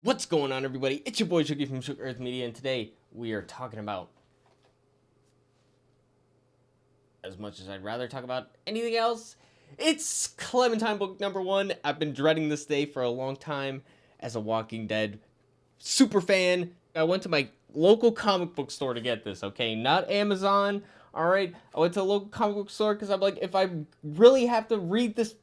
What's going on, everybody? It's your boy Shuki from Shook Earth Media, and today we are talking about, as much as I'd rather talk about anything else, it's Clementine book number 1. I've been dreading this day for a long time as a Walking Dead super fan. I went to my local comic book store to get this, okay? Not Amazon, alright? I went to a local comic book store because I'm like, if I really have to read this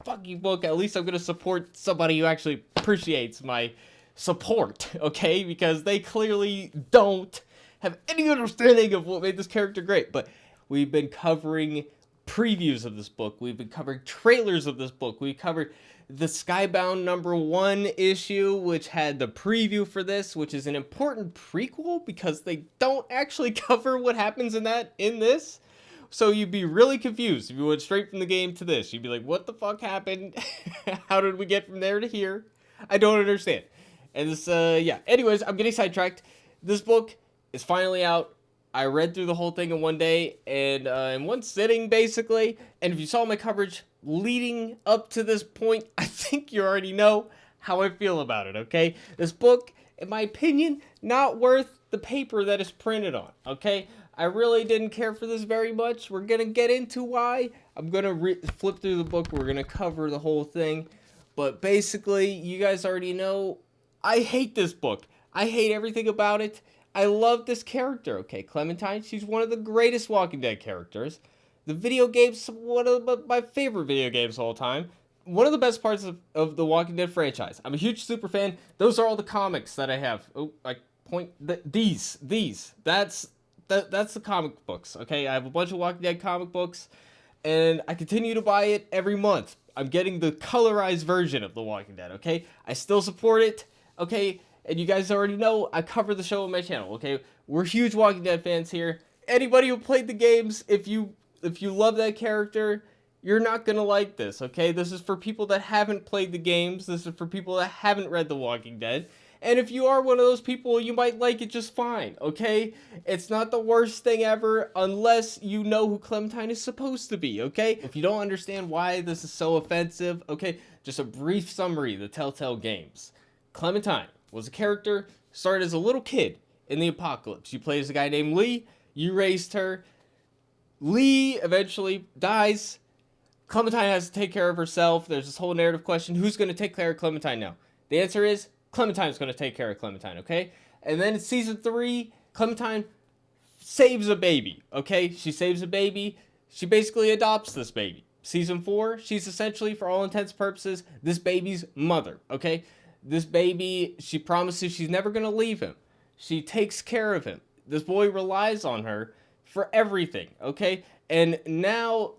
fucking book, at least I'm going to support somebody who actually appreciates my support, okay? Because they clearly don't have any understanding of what made this character great. But we've been covering previews of this book. We've been covering trailers of this book. We covered the Skybound number 1 issue, which had the preview for this, which is an important prequel because they don't actually cover what happens in this. So you'd be really confused if you went straight from the game to this. You'd be like, what the fuck happened? How did we get from there to here? I don't understand. And this, yeah. Anyways, I'm getting sidetracked. This book is finally out. I read through the whole thing in one day, and in one sitting, basically. And if you saw my coverage leading up to this point, I think you already know how I feel about it, okay? This book, in my opinion, not worth the paper that it's printed on, okay? I really didn't care for this very much. We're going to get into why. I'm going to flip through the book. We're going to cover the whole thing. But basically, you guys already know, I hate this book. I hate everything about it. I love this character, okay? Clementine, she's one of the greatest Walking Dead characters. The video game's one of my favorite video games of all time. One of the best parts of the Walking Dead franchise. I'm a huge super fan. Those are all the comics that I have. Oh, I point... These. That's the comic books, okay? I have a bunch of Walking Dead comic books, and I continue to buy it every month. I'm getting the colorized version of The Walking Dead, okay? I still support it, okay? And you guys already know I cover the show on my channel, okay? We're huge Walking Dead fans here. Anybody who played the games, if you love that character, you're not gonna like this, okay? This is for people that haven't played the games. This is for people that haven't read The Walking Dead. And if you are one of those people, you might like it just fine, okay? It's not the worst thing ever unless you know who Clementine is supposed to be, okay? If you don't understand why this is so offensive, okay, just a brief summary of the Telltale games. Clementine was a character, started as a little kid in the apocalypse. You played as a guy named Lee, you raised her. Lee eventually dies. Clementine has to take care of herself. There's this whole narrative question, who's going to take care of Clementine now? The answer is, Clementine's going to take care of Clementine, okay? And then in season 3, Clementine saves a baby, okay? She saves a baby. She basically adopts this baby. Season 4, she's essentially, for all intents and purposes, this baby's mother, okay? This baby, she promises she's never going to leave him. She takes care of him. This boy relies on her for everything, okay? And now,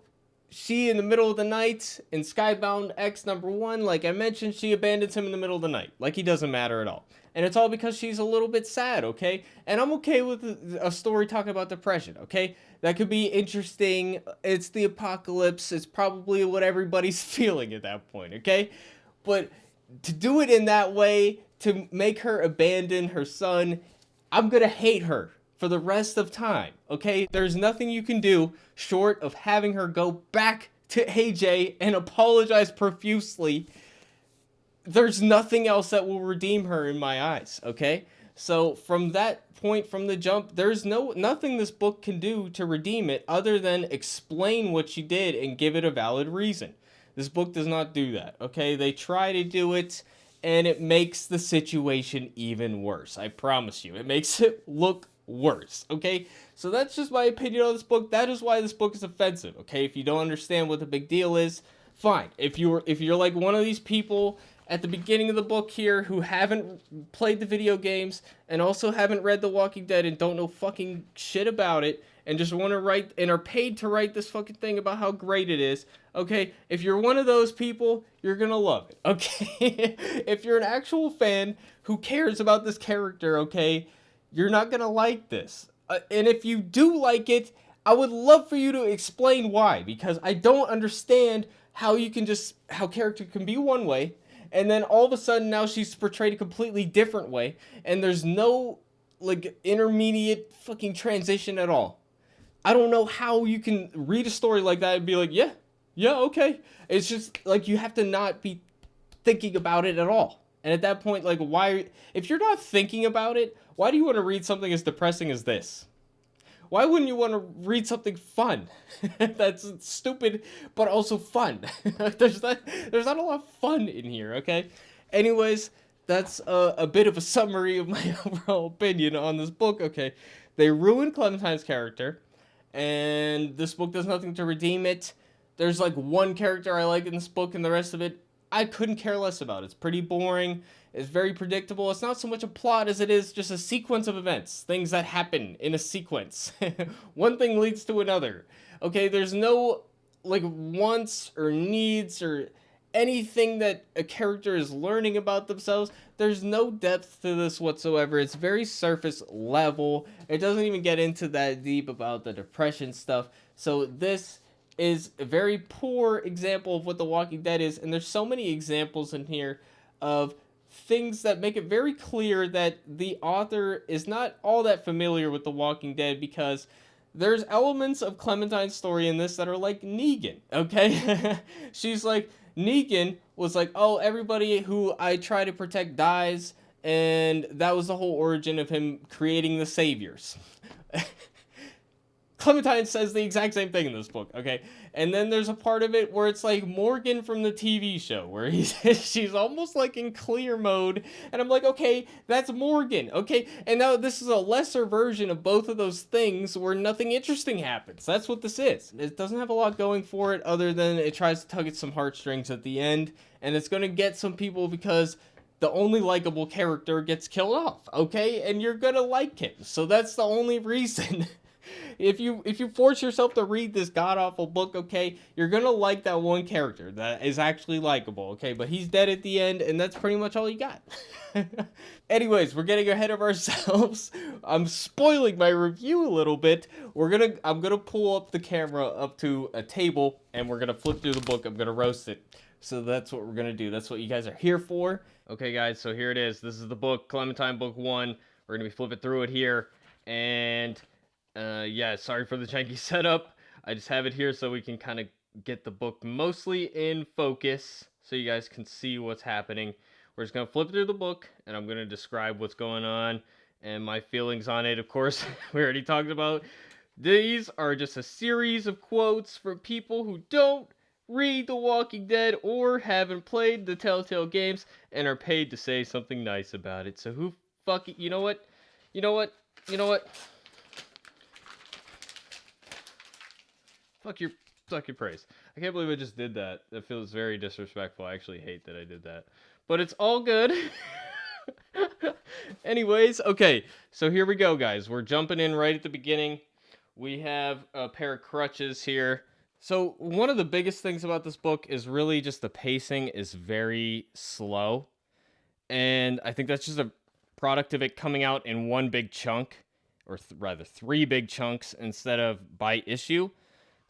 she, in the middle of the night, in Skybound X number 1, like I mentioned, she abandons him in the middle of the night. Like he doesn't matter at all. And it's all because she's a little bit sad, okay? And I'm okay with a story talking about depression, okay? That could be interesting. It's the apocalypse. It's probably what everybody's feeling at that point, okay? But to do it in that way, to make her abandon her son, I'm gonna hate her for the rest of time, okay? There's nothing you can do short of having her go back to AJ and apologize profusely. There's nothing else that will redeem her in my eyes, okay? So from that point, from the jump, there's nothing this book can do to redeem it other than explain what she did and give it a valid reason. This book does not do that, okay? They try to do it, and it makes the situation even worse. I promise you. It makes it look worse, okay? So that's just my opinion on this book. That is why this book is offensive, okay? If you don't understand what the big deal is, fine. If you're like one of these people at the beginning of the book here who haven't played the video games and also haven't read The Walking Dead and don't know fucking shit about it and just want to write and are paid to write this fucking thing about how great it is, okay? If you're one of those people, you're gonna love it, okay? If you're an actual fan who cares about this character, okay, you're not gonna like this. And if you do like it, I would love for you to explain why, because I don't understand how character can be one way, and then all of a sudden now she's portrayed a completely different way, and there's no, like, intermediate fucking transition at all. I don't know how you can read a story like that and be like, yeah, okay. It's just, like, you have to not be thinking about it at all. And at that point, like, why, if you're not thinking about it, why do you want to read something as depressing as this? Why wouldn't you want to read something fun? That's stupid, but also fun. there's not there's not a lot of fun in here. Okay. Anyways, that's a bit of a summary of my overall opinion on this book. Okay, they ruined Clementine's character, and this book does nothing to redeem it. There's like one character I like in this book, and the rest of it I couldn't care less about. It's pretty boring. It's very predictable. It's not so much a plot as it is just a sequence of events, things that happen in a sequence. One thing leads to another. Okay, there's no like wants or needs or anything that a character is learning about themselves. There's no depth to this whatsoever. It's very surface level. It doesn't even get into that deep about the depression stuff. So this is a very poor example of what The Walking Dead is, and there's so many examples in here of things that make it very clear that the author is not all that familiar with The Walking Dead, because there's elements of Clementine's story in this that are like Negan, okay? She's like, Negan was like, oh, everybody who I try to protect dies, and that was the whole origin of him creating the saviors. Clementine says the exact same thing in this book, okay? And then there's a part of it where it's like Morgan from the TV show, where she's almost like in clear mode, and I'm like, okay, that's Morgan, okay? And now this is a lesser version of both of those things where nothing interesting happens. That's what this is. It doesn't have a lot going for it other than it tries to tug at some heartstrings at the end, and it's gonna get some people because the only likable character gets killed off, okay? And you're gonna like him, so that's the only reason. If you force yourself to read this god-awful book, okay, you're gonna like that one character that is actually likable, okay? But he's dead at the end, and that's pretty much all you got. Anyways, we're getting ahead of ourselves. I'm spoiling my review a little bit. I'm gonna pull up the camera up to a table, and we're gonna flip through the book. I'm gonna roast it. So that's what we're gonna do. That's what you guys are here for. Okay, guys, so here it is. This is the book, Clementine Book 1. We're gonna be flipping through it here, and yeah, sorry for the janky setup. I just have it here so we can kind of get the book mostly in focus so you guys can see what's happening. We're just going to flip through the book, and I'm going to describe what's going on and my feelings on it. Of course, we already talked about. These are just a series of quotes from people who don't read The Walking Dead or haven't played the Telltale games and are paid to say something nice about it. So who fucking... You know what? You know what? You know what? Fuck your praise. I can't believe I just did that. That feels very disrespectful. I actually hate that I did that. But it's all good. Anyways, okay. So here we go, guys. We're jumping in right at the beginning. We have a pair of crutches here. So one of the biggest things about this book is really just the pacing is very slow. And I think that's just a product of it coming out in one big chunk, or rather 3 big chunks instead of by issue.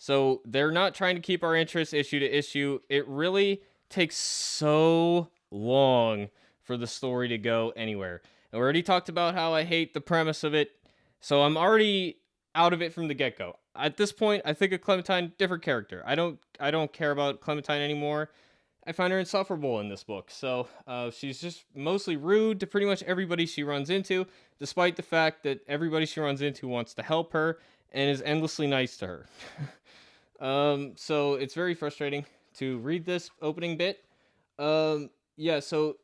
So they're not trying to keep our interest issue to issue. It really takes so long for the story to go anywhere. And we already talked about how I hate the premise of it. So I'm already out of it from the get-go. At this point, I think of Clementine, different character. I don't care about Clementine anymore. I find her insufferable in this book. So she's just mostly rude to pretty much everybody she runs into, despite the fact that everybody she runs into wants to help her and is endlessly nice to her. So it's very frustrating to read this opening bit. Yeah, so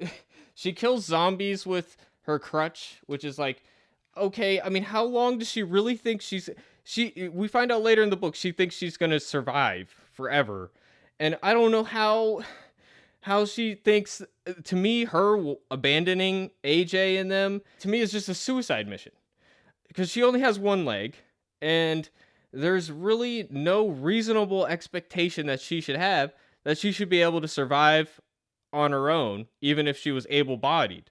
she kills zombies with her crutch, which is like, okay, I mean, how long does she really think we find out later in the book, she thinks she's gonna survive forever. And I don't know how she thinks, to me, her abandoning AJ and them, to me, is just a suicide mission. Because she only has one leg, and there's really no reasonable expectation that she should have that she should be able to survive on her own, even if she was able-bodied.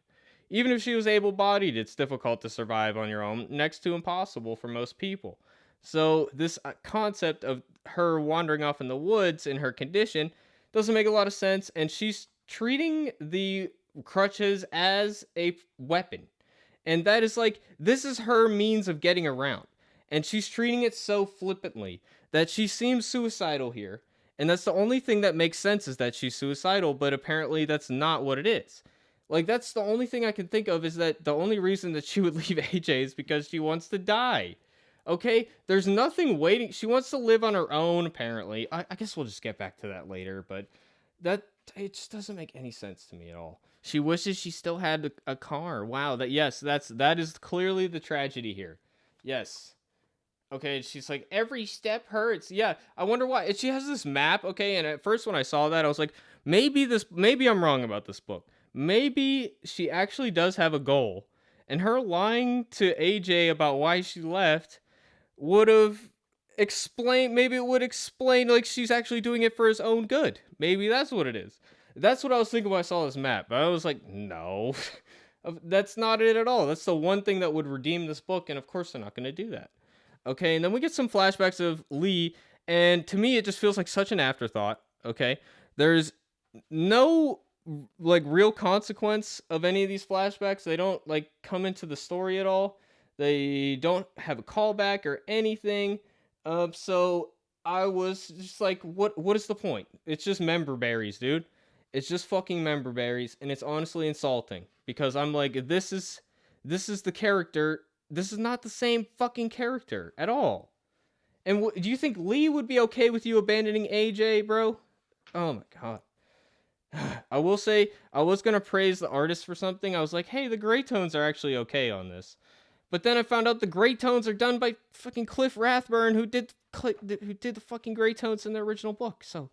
Even if she was able-bodied, it's difficult to survive on your own, next to impossible for most people. So this concept of her wandering off in the woods in her condition doesn't make a lot of sense, and she's treating the crutches as a weapon. And that is like, this is her means of getting around. And she's treating it so flippantly that she seems suicidal here. And that's the only thing that makes sense, is that she's suicidal, but apparently that's not what it is. Like, that's the only thing I can think of, is that the only reason that she would leave AJ is because she wants to die. Okay? There's nothing waiting. She wants to live on her own, apparently. I guess we'll just get back to that later, but that, it just doesn't make any sense to me at all. She wishes she still had a car. Wow, that is clearly the tragedy here. Yes. Okay, she's like, every step hurts. Yeah, I wonder why. And she has this map, okay, and at first when I saw that, I was like, maybe I'm wrong about this book. Maybe she actually does have a goal. And her lying to AJ about why she left would have explained, maybe it would explain, like, she's actually doing it for his own good. Maybe that's what it is. That's what I was thinking when I saw this map. But I was like, no, that's not it at all. That's the one thing that would redeem this book, and of course they're not going to do that. Okay, and then we get some flashbacks of Lee, and to me, it just feels like such an afterthought. Okay, there's no like real consequence of any of these flashbacks. They don't like come into the story at all. They don't have a callback or anything. So I was just like, what is the point? It's just member berries, dude. It's just fucking member berries, and it's honestly insulting because I'm like, this is the character. This is not the same fucking character at all. And do you think Lee would be okay with you abandoning AJ, bro? Oh my god. I will say, I was going to praise the artist for something. I was like, hey, the gray tones are actually okay on this. But then I found out the gray tones are done by fucking Cliff Rathburn, who did the fucking gray tones in the original book. So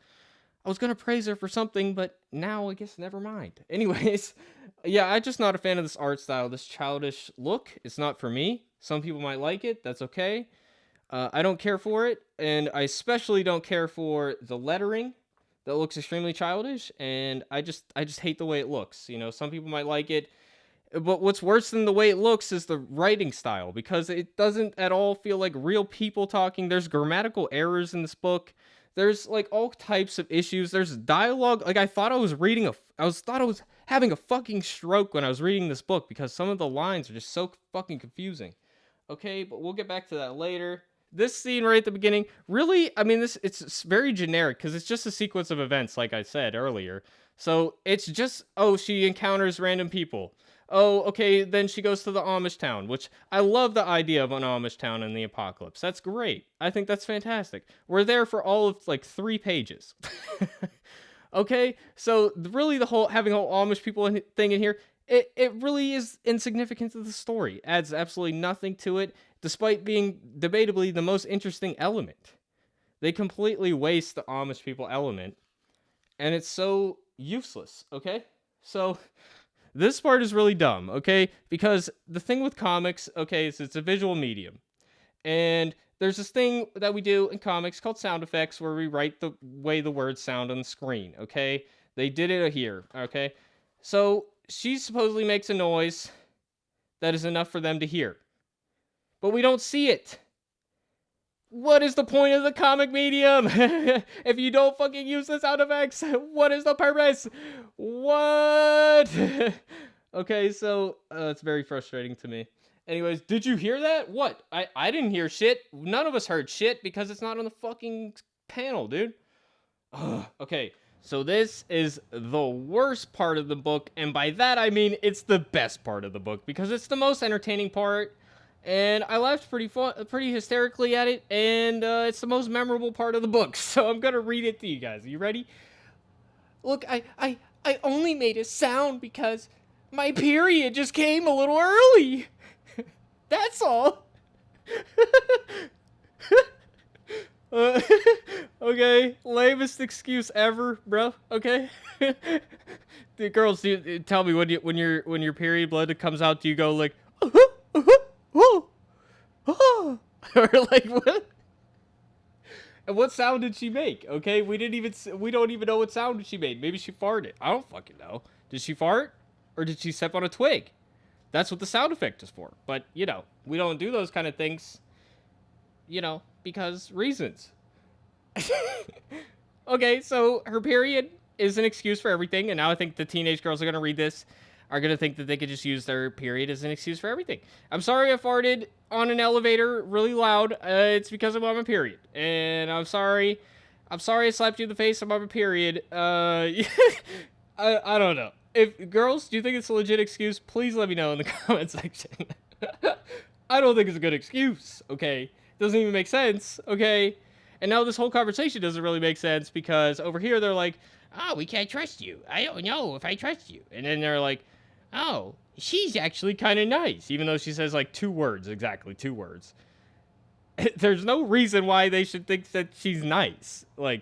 I was going to praise her for something, but now I guess never mind. Anyways, yeah, I'm just not a fan of this art style, this childish look. It's not for me. Some people might like it. That's okay. I don't care for it, and I especially don't care for the lettering that looks extremely childish, and I just hate the way it looks. You know, some people might like it, but what's worse than the way it looks is the writing style, because it doesn't at all feel like real people talking. There's grammatical errors in this book. There's like all types of issues. There's dialogue. Like I thought I was having a fucking stroke when I was reading this book because some of the lines are just so fucking confusing. Okay, but we'll get back to that later. This scene right at the beginning, really, I mean, it's very generic because it's just a sequence of events, like I said earlier. So it's just, oh, she encounters random people. Oh, okay, then she goes to the Amish town, which I love the idea of an Amish town in the apocalypse. That's great. I think that's fantastic. We're there for all of like 3 pages. Okay, so really the whole having whole Amish people thing in here, it really is insignificant to the story. It adds absolutely nothing to it, despite being debatably the most interesting element. They completely waste the Amish people element, and it's so useless, okay? So this part is really dumb, okay? Because the thing with comics, okay, is it's a visual medium. And there's this thing that we do in comics called sound effects where we write the way the words sound on the screen, okay? They did it here, okay? So she supposedly makes a noise that is enough for them to hear. But we don't see it. What is the point of the comic medium? If you don't fucking use the sound effects, what is the purpose? What? Okay, so it's very frustrating to me. Anyways, did you hear that? What? I didn't hear shit. None of us heard shit because it's not on the fucking panel, dude. Okay, so this is the worst part of the book, and by that I mean it's the best part of the book because it's the most entertaining part. And I laughed pretty hysterically at it, and it's the most memorable part of the book. So I'm gonna read it to you guys. Are you ready? Look, I only made a sound because my period just came a little early. That's all. Okay, lamest excuse ever, bro. Okay. The girls, tell me when your period blood comes out, do you go like? Or like what? And what sound did she make? Okay, we don't even know what sound she made. Maybe she farted. I don't fucking know. Did she fart? Or did she step on a twig? That's what the sound effect is for. But, you know, we don't do those kind of things, you know, because reasons. Okay, so her period is an excuse for everything, and now I think the teenage girls are going to read this are going to think that they could just use their period as an excuse for everything. I'm sorry I farted on an elevator really loud. It's because I'm on my period. And I'm sorry I slapped you in the face. I'm on my period. I don't know. If girls, do you think it's a legit excuse? Please let me know in the comment section. I don't think it's a good excuse, okay? Doesn't even make sense, okay? And now this whole conversation doesn't really make sense because over here they're like, oh, we can't trust you. I don't know if I trust you. And then they're like, oh, she's actually kind of nice, even though she says like 2 words, exactly 2 words. There's no reason why they should think that she's nice. Like,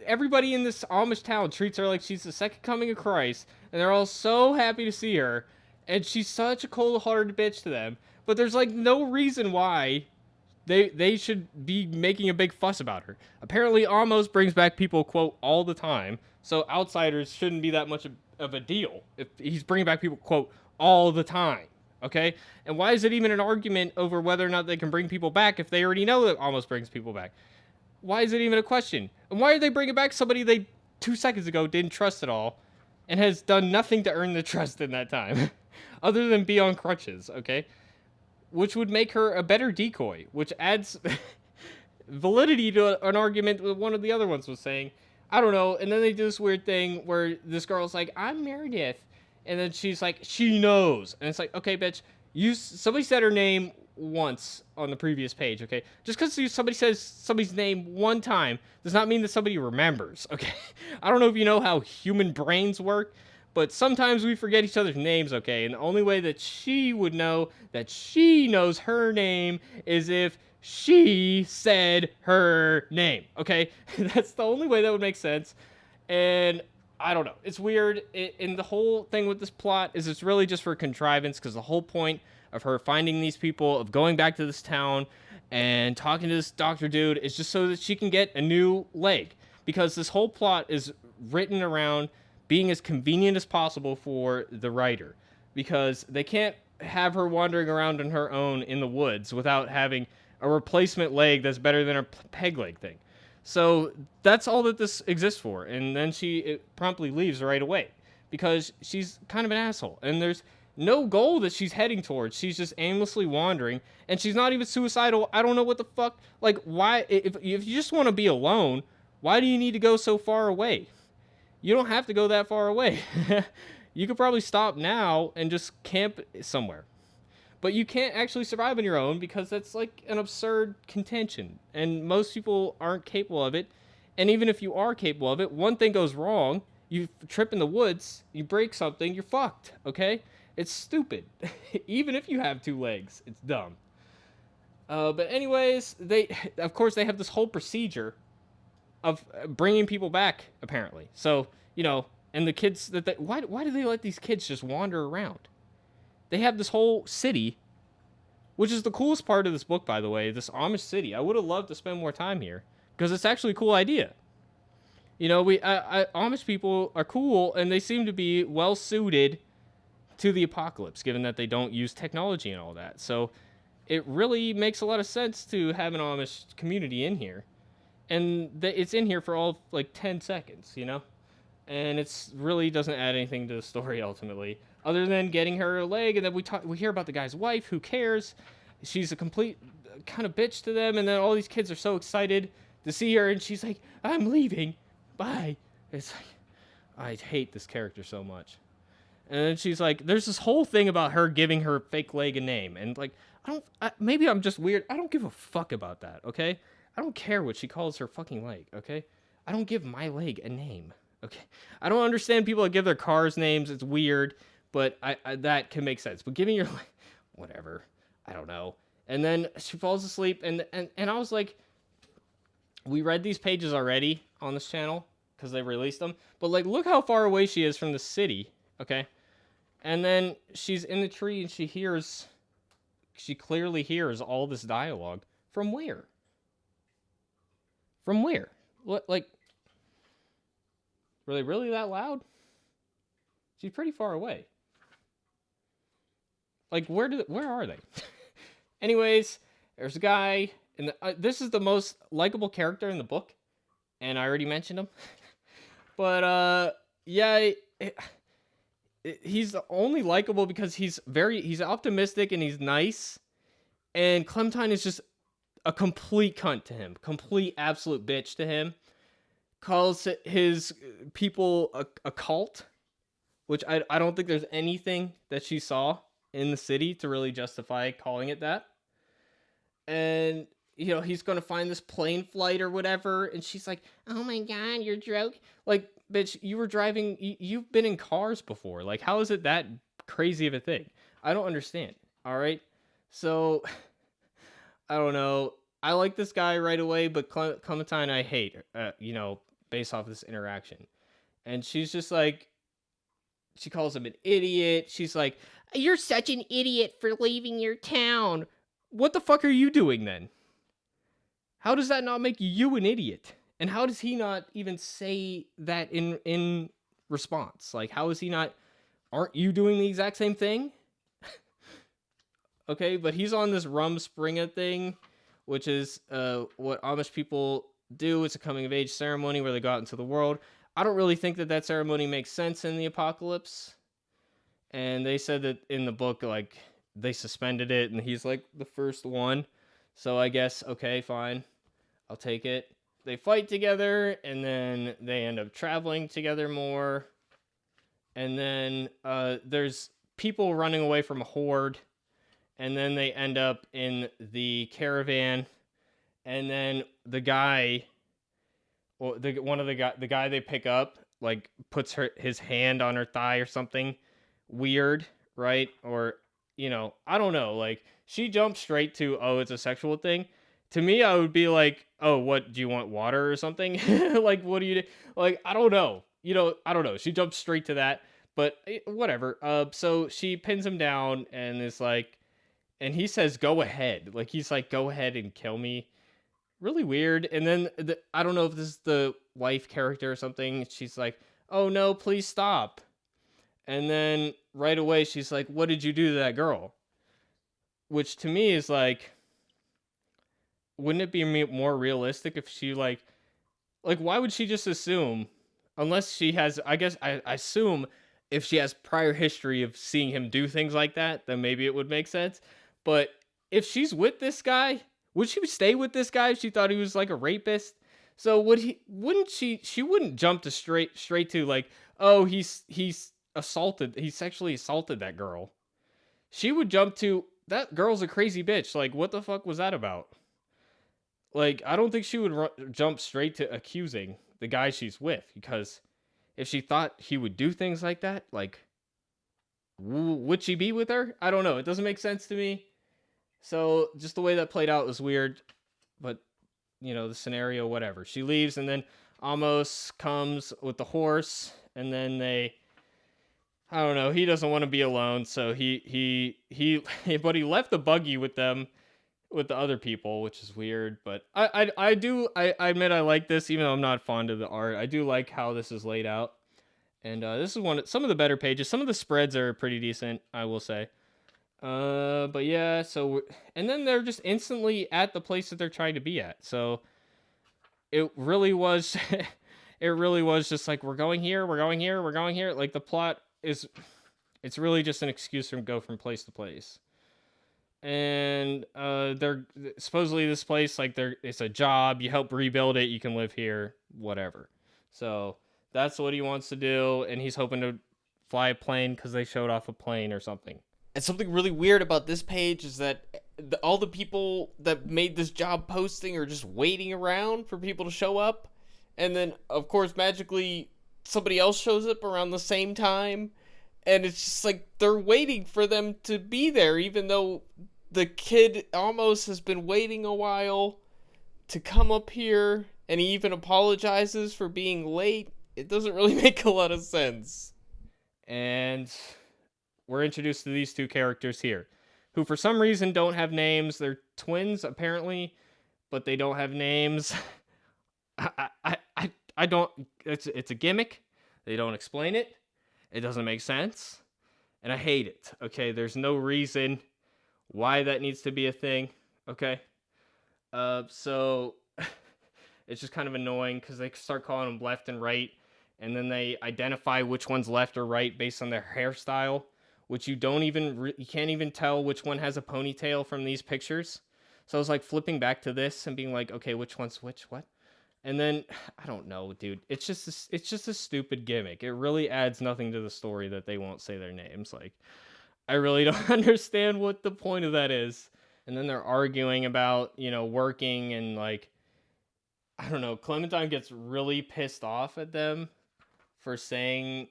everybody in this Amish town treats her like she's the second coming of Christ, and they're all so happy to see her, and she's such a cold-hearted bitch to them. But there's like no reason why they should be making a big fuss about her. Apparently, Amos brings back people, quote, all the time, so outsiders shouldn't be that much of a deal if he's bringing back people, quote, all the time. Okay? And why is it even an argument over whether or not they can bring people back if they already know that Amos brings people back? Why is it even a question? And why are they bringing back somebody they 2 seconds ago didn't trust at all and has done nothing to earn the trust in that time other than be on crutches, okay? Which would make her a better decoy, which adds validity to an argument that one of the other ones was saying. I don't know. And then they do this weird thing where this girl's like, I'm Meredith. And then she's like, she knows. And it's like, okay, bitch, somebody said her name once on the previous page, okay? Just because somebody says somebody's name one time does not mean that somebody remembers, okay? I don't know if you know how human brains work, but sometimes we forget each other's names, okay? And the only way that she would know that she knows her name is if she said her name, okay? That's the only way that would make sense. And I don't know. It's weird. And the whole thing with this plot is it's really just for contrivance, because the whole point of her finding these people, of going back to this town and talking to this doctor dude, is just so that she can get a new leg. Because this whole plot is written around being as convenient as possible for the writer. Because they can't have her wandering around on her own in the woods without having a replacement leg that's better than her peg leg thing. So that's all that this exists for. And then she promptly leaves right away because she's kind of an asshole. And there's no goal that she's heading towards. She's just aimlessly wandering. And she's not even suicidal. I don't know what the fuck. Like, why? If you just want to be alone, why do you need to go so far away? You don't have to go that far away. You could probably stop now and just camp somewhere. But you can't actually survive on your own because that's like an absurd contention. And most people aren't capable of it. And even if you are capable of it, one thing goes wrong. You trip in the woods, you break something, you're fucked, okay? It's stupid. Even if you have 2 legs, it's dumb. But anyways, of course, they have this whole procedure of bringing people back, apparently. So, and the kids, why do they let these kids just wander around? They have this whole city, which is the coolest part of this book, by the way, this Amish city. I would have loved to spend more time here because it's actually a cool idea. Amish people are cool, and they seem to be well suited to the apocalypse, given that they don't use technology and all that. So it really makes a lot of sense to have an Amish community in here. And it's in here for all like 10 seconds, and it's really doesn't add anything to the story ultimately, other than getting her a leg. And then we hear about the guy's wife. Who cares? She's a complete kind of bitch to them. And then all these kids are so excited to see her, and she's like, "I'm leaving, bye." It's like, I hate this character so much. And then she's like, there's this whole thing about her giving her fake leg a name, and like, maybe I'm just weird. I don't give a fuck about that. Okay, I don't care what she calls her fucking leg. Okay, I don't give my leg a name. Okay, I don't understand people that give their cars names. It's weird, but I that can make sense. But giving your leg, whatever, I don't know. And then she falls asleep, and I was like, we read these pages already on this channel because they released them. But like, look how far away she is from the city. Okay, and then she's in the tree, and she clearly hears all this dialogue. From where? From where? What, like, were they really that loud? She's pretty far away. Like, where are they? Anyways, there's a guy, and this is the most likable character in the book, and I already mentioned him. But yeah, he's only likable because he's optimistic and he's nice, and Clementine is just a complete cunt to him, complete absolute bitch to him. Calls his people a cult, which I don't think there's anything that she saw in the city to really justify calling it that. And he's gonna find this plane flight or whatever, and she's like, "Oh my god, you're joking!" Like, bitch, you were driving. You've been in cars before. Like, how is it that crazy of a thing? I don't understand. All right, so I don't know. I like this guy right away, but Clementine I hate. Based off this interaction, and she's just like, she calls him an idiot. She's like, "You're such an idiot for leaving your town." What the fuck are you doing then? How does that not make you an idiot? And how does he not even say that in response? Like, how is he not? Aren't you doing the exact same thing? Okay, but he's on this Rumspringa thing, which is what Amish people do. It's a coming of age ceremony where they go out into the world. I don't really think that ceremony makes sense in the apocalypse. And they said that in the book, like, they suspended it, and he's like the first one. So I guess, okay, fine. I'll take it. They fight together, and then they end up traveling together more. And then there's people running away from a horde, and then they end up in the caravan. And then the guy, or the guy they pick up, like, puts his hand on her thigh or something weird, right? Or I don't know. Like, she jumped straight to, oh, it's a sexual thing. To me, I would be like, oh, what, do you want water or something? Like, what do you do? Like, I don't know. I don't know. She jumped straight to that, but whatever. So she pins him down and is like, and he says, go ahead. Like, he's like, go ahead and kill me. Really weird. And then, I don't know if this is the wife character or something. She's like, oh no, please stop. And then right away, she's like, what did you do to that girl? Which to me is like, wouldn't it be more realistic if she like why would she just assume, unless she has, I guess I assume if she has prior history of seeing him do things like that, then maybe it would make sense. But if she's with this guy, would she stay with this guy if she thought he was like a rapist? So wouldn't she wouldn't jump to straight to like, oh, he's sexually assaulted that girl. She would jump to, that girl's a crazy bitch. Like, what the fuck was that about? Like, I don't think she would jump straight to accusing the guy she's with, because if she thought he would do things like that, like, would she be with her? I don't know. It doesn't make sense to me. So just the way that played out was weird, but the scenario, whatever. She leaves, and then Amos comes with the horse, and then I don't know, he doesn't want to be alone, so he but he left the buggy with them, with the other people, which is weird. But I admit I like this, even though I'm not fond of the art. I do like how this is laid out, and this is some of the better pages. Some of the spreads are pretty decent, I will say. But yeah, and then they're just instantly at the place that they're trying to be at. So it really was, it really was just like, we're going here, we're going here, we're going here. Like, the plot it's really just an excuse to go from place to place. And they're supposedly, this place, like, it's a job, you help rebuild it, you can live here, whatever. So that's what he wants to do, and he's hoping to fly a plane because they showed off a plane or something. And something really weird about this page is that all the people that made this job posting are just waiting around for people to show up, and then of course magically somebody else shows up around the same time. And it's just like, they're waiting for them to be there, even though the kid almost has been waiting a while to come up here, and he even apologizes for being late. It doesn't really make a lot of sense. And we're introduced to these two characters here, who for some reason don't have names. They're twins, apparently, but they don't have names. I don't, it's a gimmick. They don't explain it. It doesn't make sense, and I hate it, okay? There's no reason why that needs to be a thing, okay? So it's just kind of annoying, because they start calling them left and right, and then they identify which one's left or right based on their hairstyle, which you can't even tell which one has a ponytail from these pictures. So I was like flipping back to this and being like, okay, which one's which, what? And then I don't know, dude. It's just a stupid gimmick. It really adds nothing to the story that they won't say their names. Like, I really don't understand what the point of that is. And then they're arguing about, working, and like, I don't know, Clementine gets really pissed off at them for saying,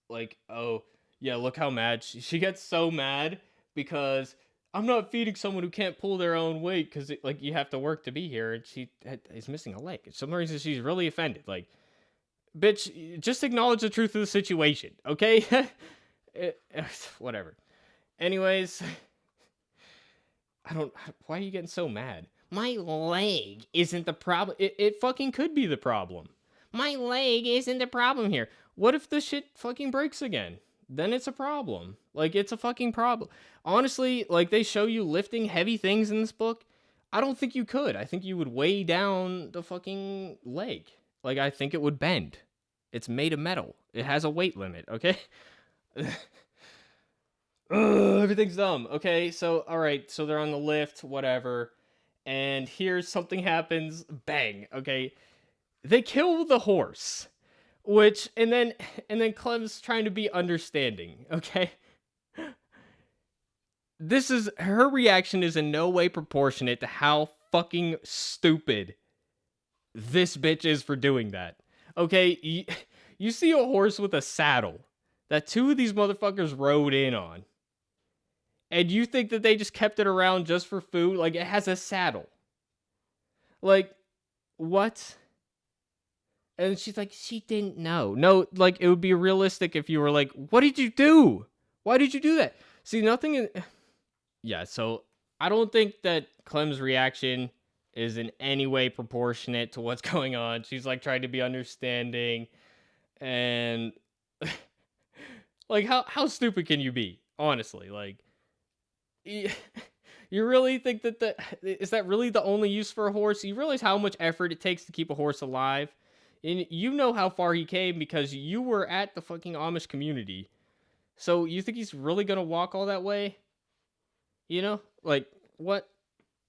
like, oh, yeah, look how mad she gets. So mad because I'm not feeding someone who can't pull their own weight, because like, you have to work to be here, and she is missing a leg. For some reason she's really offended. Like, bitch, just acknowledge the truth of the situation, okay? Whatever. Anyways, why are you getting so mad? My leg isn't the problem. It fucking could be the problem. My leg isn't the problem here. What if the shit fucking breaks again? Then it's a problem. Like, it's a fucking problem. Honestly, like, they show you lifting heavy things in this book. I don't think you could. I think you would weigh down the fucking leg. Like, I think it would bend. It's made of metal. It has a weight limit, okay? Ugh, everything's dumb. Okay, so, alright, so they're on the lift, whatever. And here's something happens. Bang, okay? They kill the horse. And then Clem's trying to be understanding, okay? Her reaction is in no way proportionate to how fucking stupid this bitch is for doing that. Okay, you see a horse with a saddle that two of these motherfuckers rode in on, and you think that they just kept it around just for food? Like, it has a saddle. Like, what? And she's like, she didn't know. No, like, it would be realistic if you were like, what did you do? Why did you do that? See, nothing in... Yeah, so I don't think that Clem's reaction is in any way proportionate to what's going on. She's like trying to be understanding, and like, how stupid can you be? Honestly, like, you really think that is that really the only use for a horse? You realize how much effort it takes to keep a horse alive? And you know how far he came because you were at the fucking Amish community. So you think he's really gonna walk all that way? Like, what?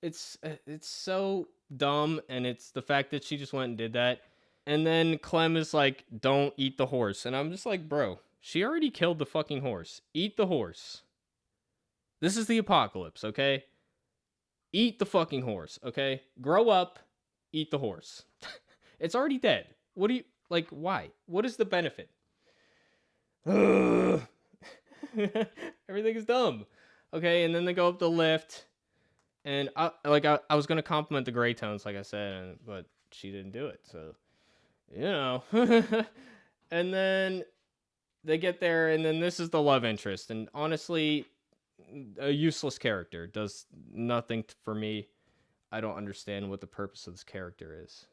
It's so dumb, and it's the fact that she just went and did that. And then Clem is like, don't eat the horse. And I'm just like, bro, she already killed the fucking horse. Eat the horse. This is the apocalypse, okay? Eat the fucking horse, okay? Grow up, eat the horse. It's already dead. What do you, like, why? What is the benefit? Everything is dumb. Okay, and then they go up the lift, and I was going to compliment the gray tones, like I said, but she didn't do it, so, And then they get there, and then this is the love interest, and honestly, a useless character. Does nothing for me. I don't understand what the purpose of this character is.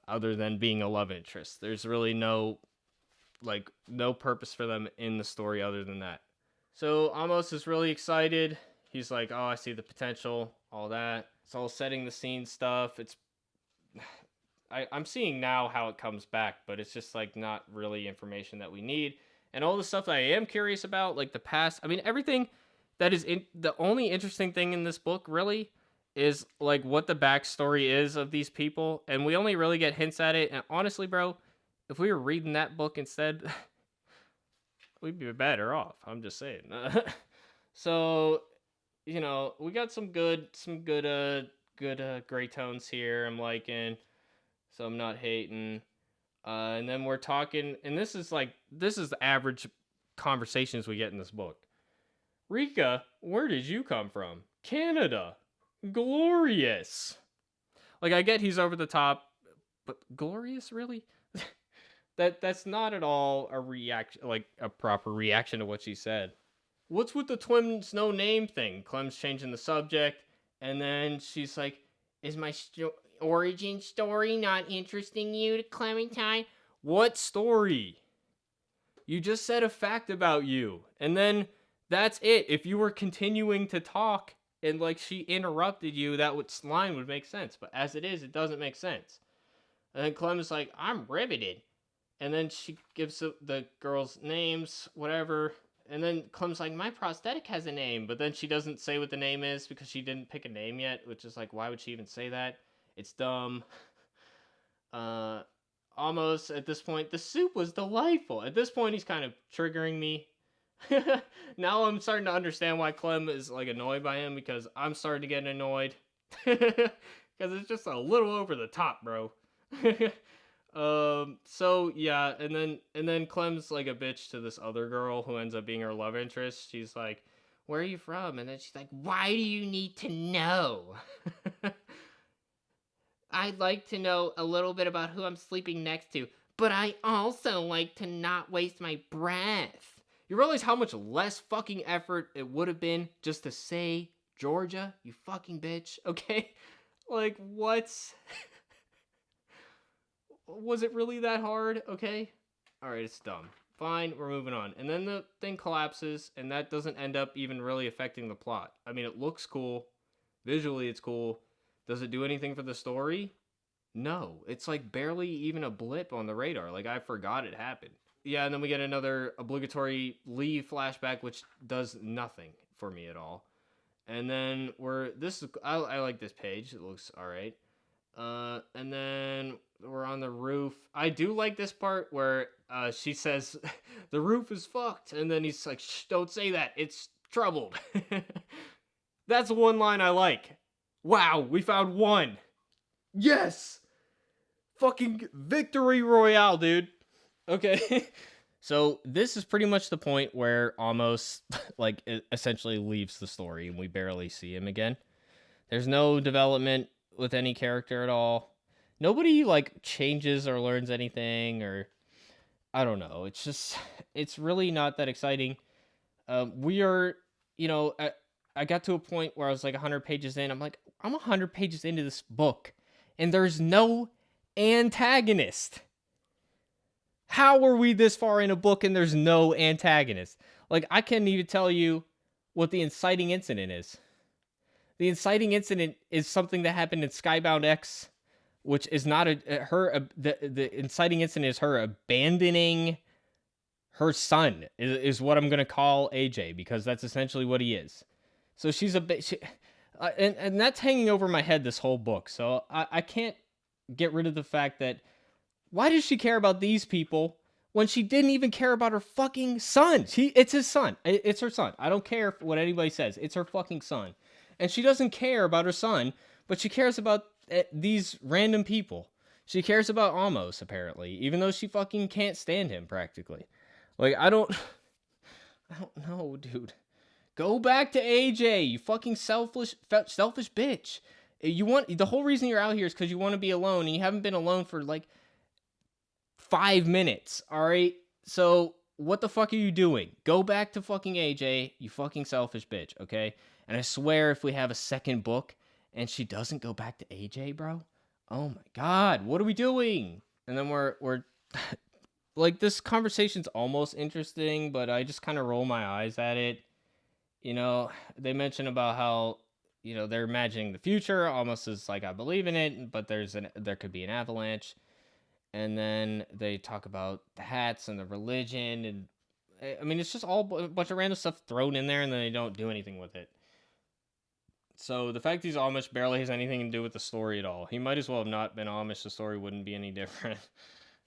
Other than being a love interest. There's really no purpose for them in the story other than that. So Amos is really excited. He's like, oh, I see the potential, all that. It's all setting the scene stuff. I'm seeing now how it comes back, but it's just like not really information that we need. And all the stuff that I am curious about, like the past. I mean, everything that is the only interesting thing in this book really is like what the backstory is of these people, and we only really get hints at it. And honestly, bro, if we were reading that book instead, we'd be better off. I'm just saying. So, we got some good gray tones here. I'm liking, so I'm not hating. And then we're talking, and this is the average conversations we get in this book. Rika, where did you come from? Canada. Glorious. Like, I get he's over the top, but glorious, really? That's not at all a reaction, like a proper reaction to what she said. What's with the twins no name thing? Clem's changing the subject, and then she's like, is my origin story not interesting you, Clementine? What story? You just said a fact about you, and then that's it. If you were continuing to talk and like she interrupted you, line would make sense. But as it is, it doesn't make sense. And then Clem is like, I'm riveted. And then she gives the girls names, whatever. And then Clem's like, my prosthetic has a name. But then she doesn't say what the name is because she didn't pick a name yet, which is like, why would she even say that? It's dumb. Uh, Almost at this point, the soup was delightful. At this point, he's kind of triggering me. Now I'm starting to understand why Clem is like annoyed by him, because I'm starting to get annoyed. Because it's just a little over the top, bro. So yeah, and then Clem's like a bitch to this other girl who ends up being her love interest. She's like, "Where are you from?" And then she's like, "Why do you need to know?" I'd like to know a little bit about who I'm sleeping next to, but I also like to not waste my breath. You realize how much less fucking effort it would have been just to say Georgia, you fucking bitch, okay? Like, what? Was it really that hard? Okay. Alright, it's dumb. Fine, we're moving on. And then the thing collapses, and that doesn't end up even really affecting the plot. I mean, it looks cool. Visually, it's cool. Does it do anything for the story? No. It's like barely even a blip on the radar. Like, I forgot it happened. Yeah, and then we get another obligatory Lee flashback, which does nothing for me at all. And then I like this page. It looks alright. And then we're on the roof. I do like this part where she says the roof is fucked, and then he's like, "Shh, don't say that. It's troubled." That's one line I like. Wow, we found one. Yes. Fucking victory royale, dude. Okay. So this is pretty much the point where Amos like it essentially leaves the story and we barely see him again. There's no development with any character at all. Nobody like changes or learns anything, or I don't know. It's really not that exciting. We are, you know, I got to a point where I was like 100 pages in. I'm like, I'm 100 pages into this book, and there's no antagonist. How are we this far in a book and there's no antagonist? Like, I can't even tell you what the inciting incident is. The inciting incident is something that happened in Skybound X, which is not the inciting incident is her abandoning her son is what I'm gonna call AJ, because that's essentially what he is. So she's a bit, and that's hanging over my head this whole book. So I can't get rid of the fact that why does she care about these people when she didn't even care about her fucking son? It's his son. It's her son. I don't care what anybody says. It's her fucking son. And she doesn't care about her son, but she cares about these random people. She cares about Amos, apparently, even though she fucking can't stand him, practically. Like, I don't know, dude. Go back to AJ, you fucking selfish bitch. The whole reason you're out here is because you want to be alone, and you haven't been alone for, like, 5 minutes, alright? So, what the fuck are you doing? Go back to fucking AJ, you fucking selfish bitch, okay? And I swear if we have a second book and she doesn't go back to AJ, bro, oh my god, what are we doing? And then we're like, this conversation's almost interesting, but I just kind of roll my eyes at it. You know, they mention about how, you know, they're imagining the future almost as like, I believe in it, but there could be an avalanche. And then they talk about the hats and the religion, and I mean, it's just all a bunch of random stuff thrown in there, and then they don't do anything with it. So the fact he's Amish barely has anything to do with the story at all. He might as well have not been Amish. The story wouldn't be any different.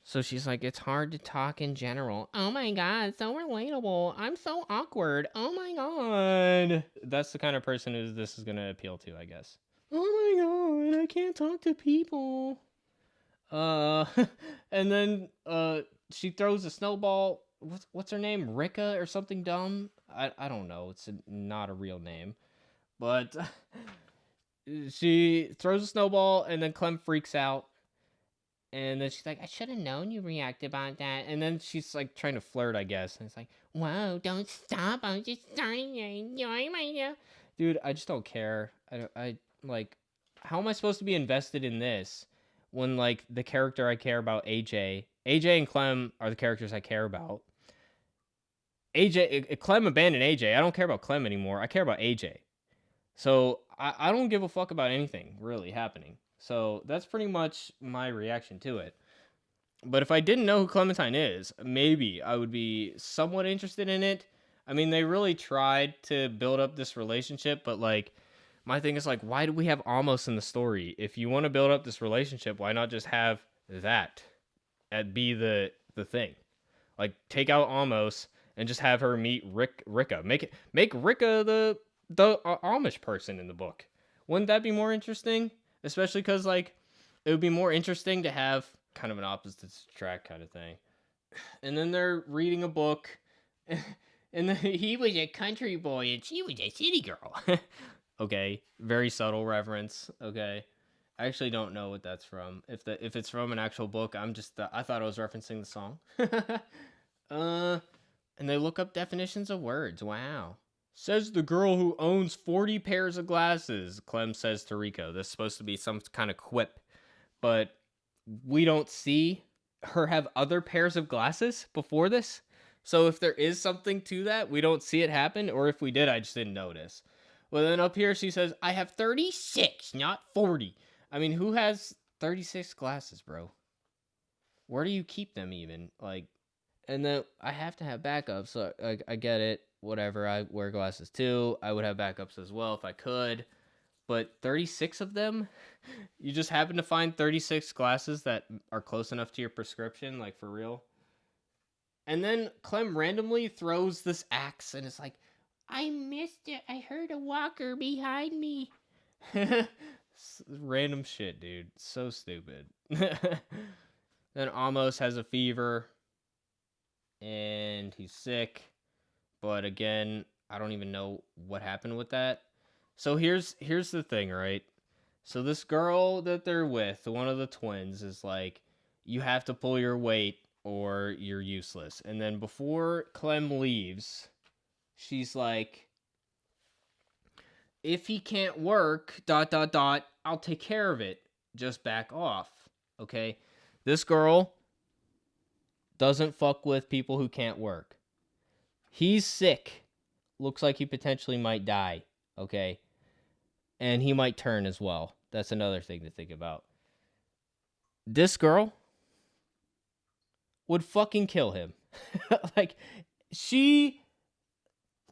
So she's like, it's hard to talk in general. Oh my god, so relatable. I'm so awkward. Oh my god. That's the kind of person who this is going to appeal to, I guess. Oh my god, I can't talk to people. And then, she throws a snowball. What's her name? Rika or something dumb? I don't know. It's not a real name. But she throws a snowball, and then Clem freaks out. And then she's like, I should have known you reacted about that. And then she's like trying to flirt, I guess. And it's like, whoa, don't stop. I'm just starting to enjoy myself. Dude, I just don't care. I like, how am I supposed to be invested in this when, like, the character I care about, AJ and Clem are the characters I care about. Clem abandoned AJ. I don't care about Clem anymore. I care about AJ. So I don't give a fuck about anything really happening. So that's pretty much my reaction to it. But if I didn't know who Clementine is, maybe I would be somewhat interested in it. I mean, they really tried to build up this relationship, but, like, my thing is, like, why do we have Amos in the story? If you want to build up this relationship, why not just have that be the thing. Like, take out Amos and just have her meet Rika. Make Rika the Amish person in the book. Wouldn't that be more interesting? Especially because, like, it would be more interesting to have kind of an opposite track kind of thing. And then they're reading a book, and he was a country boy and she was a city girl. Okay, very subtle reference. Okay, I actually don't know what that's from. If it's from an actual book, I thought I was referencing the song. And they look up definitions of words. Wow. Says the girl who owns 40 pairs of glasses, Clem says to Rico. This is supposed to be some kind of quip, but we don't see her have other pairs of glasses before this. So if there is something to that, we don't see it happen, or if we did, I just didn't notice. Well, then up here she says, I have 36, not 40. I mean, who has 36 glasses, bro? Where do you keep them even? Like, and then I have to have backups, so I get it. Whatever, I wear glasses too. I would have backups as well if I could. But 36 of them? You just happen to find 36 glasses that are close enough to your prescription, like for real? And then Clem randomly throws this axe and it's like, I missed it. I heard a walker behind me. Random shit, dude. So stupid. Then Amos has a fever and he's sick. But again, I don't even know what happened with that. So here's the thing, right? So this girl that they're with, one of the twins, is like, you have to pull your weight or you're useless. And then before Clem leaves, she's like, if he can't work, ... I'll take care of it. Just back off. Okay? This girl doesn't fuck with people who can't work. He's sick. Looks like he potentially might die. Okay? And he might turn as well. That's another thing to think about. This girl would fucking kill him. Like,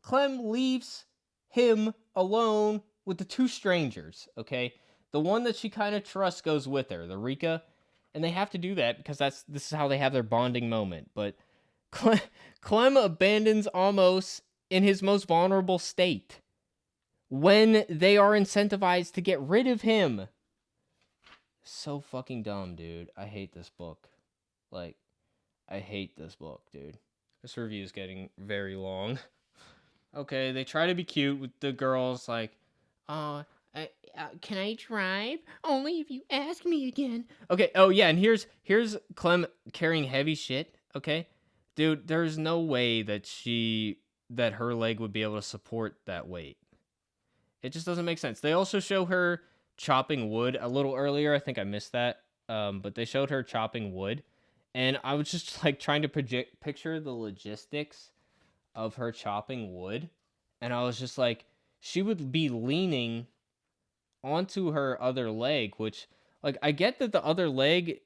Clem leaves him alone with the two strangers, okay? The one that she kind of trusts goes with her, the Rika. And they have to do that because this is how they have their bonding moment. But Clem abandons Amos in his most vulnerable state when they are incentivized to get rid of him. So fucking dumb, dude. I hate this book. Like, I hate this book, dude. This review is getting very long. Okay, they try to be cute with the girls, like, can I drive? Only if you ask me again. Okay, oh yeah, and here's Clem carrying heavy shit, okay? Dude, there's no way that her leg would be able to support that weight. It just doesn't make sense. They also show her chopping wood a little earlier. I think I missed that. But they showed her chopping wood. And I was just like trying to picture the logistics of her chopping wood. And I was just like, she would be leaning onto her other leg, which, like, I get that the other leg,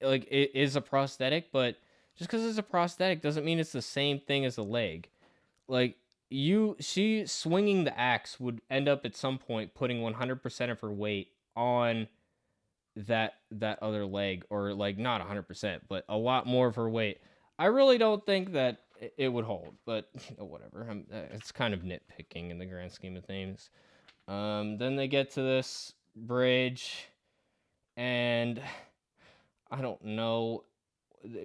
like, it is a prosthetic, but just because it's a prosthetic doesn't mean it's the same thing as a leg. Like, she swinging the axe would end up at some point putting 100% of her weight on that other leg, or like not 100%, but a lot more of her weight. I really don't think that it would hold, but whatever. It's kind of nitpicking in the grand scheme of things. Then they get to this bridge, and I don't know,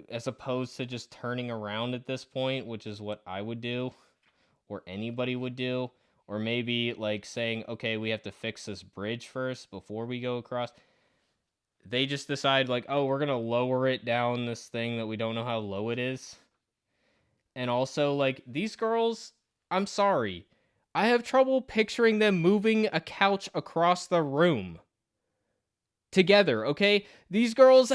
as opposed to just turning around at this point, which is what I would do, or anybody would do, or maybe like saying, okay, we have to fix this bridge first before we go across. They just decide like, oh, we're gonna lower it down this thing that we don't know how low it is. And also, like, these girls, I'm sorry, I have trouble picturing them moving a couch across the room together, okay? These girls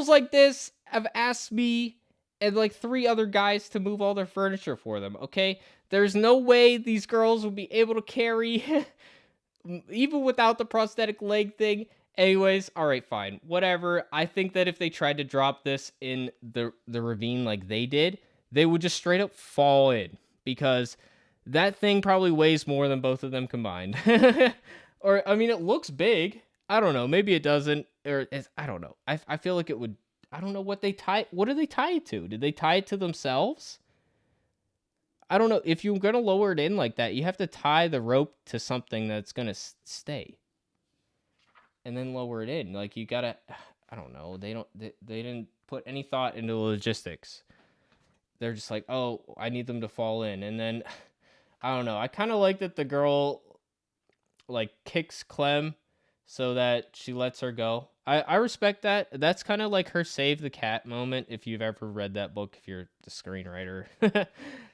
like this have asked me and like 3 other guys to move all their furniture for them, okay? There's no way these girls will be able to carry, even without the prosthetic leg thing. Anyways, alright, fine. Whatever. I think that if they tried to drop this in the ravine like they did, they would just straight up fall in. Because that thing probably weighs more than both of them combined. Or, I mean, it looks big. I don't know. Maybe it doesn't. I don't know. I feel like it would. I don't know what they tie. What do they tie it to? Did they tie it to themselves? I don't know. If you're gonna lower it in like that, you have to tie the rope to something that's gonna stay, and then lower it in. Like you gotta. I don't know. They didn't put any thought into the logistics. They're just like, oh, I need them to fall in, and then I don't know. I kind of like that the girl like kicks Clem so that she lets her go. I respect that. That's kind of like her save the cat moment. If you've ever read that book, if you're the screenwriter, if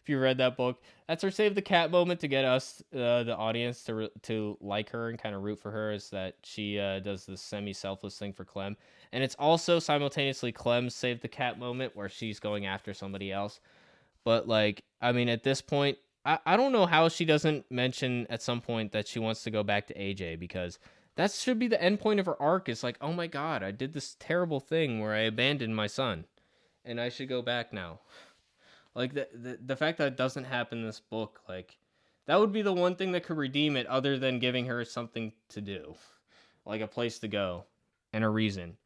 you read that book, that's her save the cat moment to get us, the audience, to like her and kind of root for her. Is that she does this semi-selfless thing for Clem, and it's also simultaneously Clem's save the cat moment where she's going after somebody else. But like, I mean, at this point, I don't know how she doesn't mention at some point that she wants to go back to AJ, because that should be the end point of her arc. Is like, oh my god, I did this terrible thing where I abandoned my son, and I should go back now. Like the fact that it doesn't happen in this book, like that would be the one thing that could redeem it, other than giving her something to do, like a place to go and a reason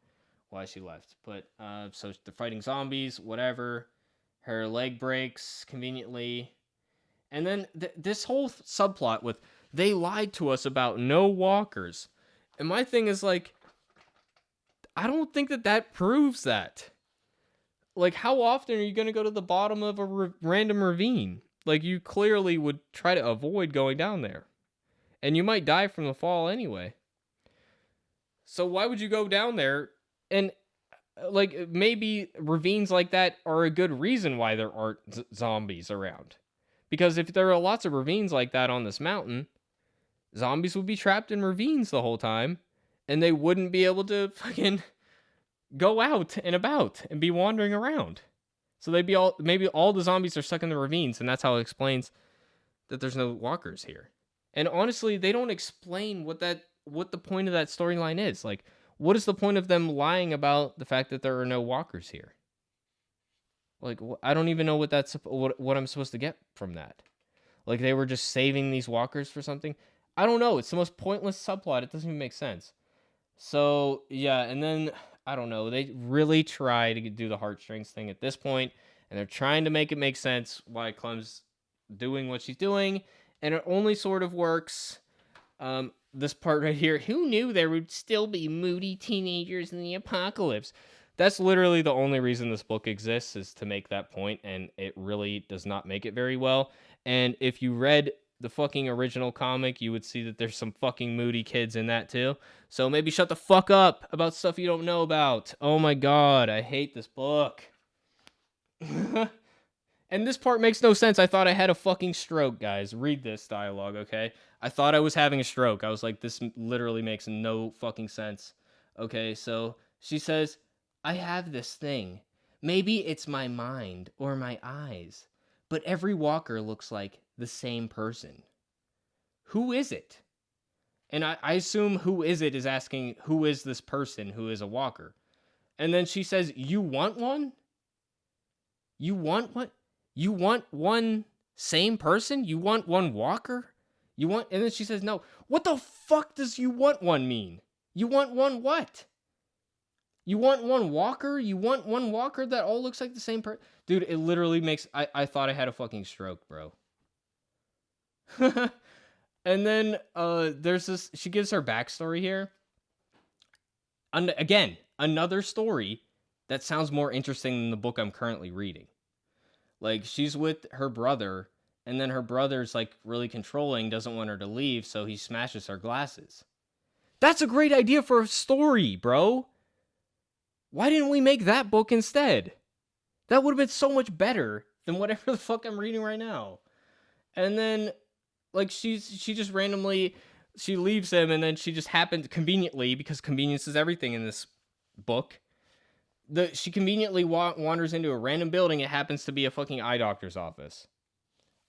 why she left. But so they're fighting zombies, whatever. Her leg breaks conveniently. And then this whole subplot with they lied to us about no walkers. And my thing is like, I don't think that proves that. Like, how often are you going to go to the bottom of a random ravine? Like, you clearly would try to avoid going down there. And you might die from the fall anyway. So why would you go down there? And like, maybe ravines like that are a good reason why there aren't zombies around. Because if there are lots of ravines like that on this mountain, zombies would be trapped in ravines the whole time, and they wouldn't be able to fucking go out and about and be wandering around. So maybe all the zombies are stuck in the ravines, and that's how it explains that there's no walkers here. And honestly, they don't explain what the point of that storyline is. Like, what is the point of them lying about the fact that there are no walkers here? Like, I don't even know what I'm supposed to get from that. Like, they were just saving these walkers for something. I don't know. It's the most pointless subplot. It doesn't even make sense. So, yeah, and then, I don't know. They really try to do the heartstrings thing at this point, and they're trying to make it make sense why Clem's doing what she's doing, and it only sort of works. This part right here, who knew there would still be moody teenagers in the apocalypse? That's literally the only reason this book exists, is to make that point, and it really does not make it very well. And if you read the fucking original comic, you would see that there's some fucking moody kids in that too. So maybe shut the fuck up about stuff you don't know about. Oh my god, I hate this book. And this part makes no sense. I thought I had a fucking stroke, guys. Read this dialogue, okay? I thought I was having a stroke. I was like, this literally makes no fucking sense. Okay, so she says, I have this thing. Maybe it's my mind or my eyes, but every walker looks like the same person. Who is it? And I assume who is it is asking, who is this person who is a walker? And then she says, you want one? You want what? You want one same person? You want one walker? You want, and then she says, no. What the fuck does you want one mean? You want one what? You want one walker? You want one walker that all looks like the same person? Dude, it literally makes, I thought I had a fucking stroke, bro. And then, there's this, she gives her backstory here. Again, another story that sounds more interesting than the book I'm currently reading. Like, she's with her brother, and then her brother's, like, really controlling, doesn't want her to leave, so he smashes her glasses. That's a great idea for a story, bro. Why didn't we make that book instead? That would have been so much better than whatever the fuck I'm reading right now. And then, like, she just randomly, she leaves him, and then she just happened conveniently, because convenience is everything in this book, she conveniently wanders into a random building. It happens to be a fucking eye doctor's office.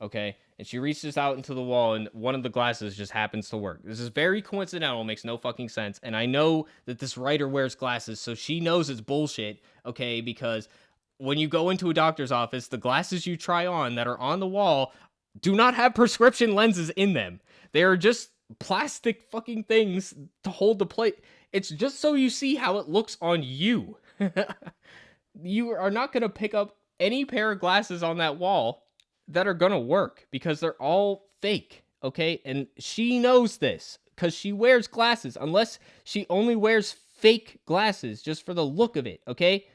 Okay? And she reaches out into the wall, and one of the glasses just happens to work. This is very coincidental, makes no fucking sense. And I know that this writer wears glasses, so she knows it's bullshit, okay? Because when you go into a doctor's office, the glasses you try on that are on the wall do not have prescription lenses in them. They are just plastic fucking things to hold the plate. It's just so you see how it looks on you. You are not going to pick up any pair of glasses on that wall that are going to work because they're all fake, okay? And she knows this because she wears glasses, unless she only wears fake glasses just for the look of it, okay?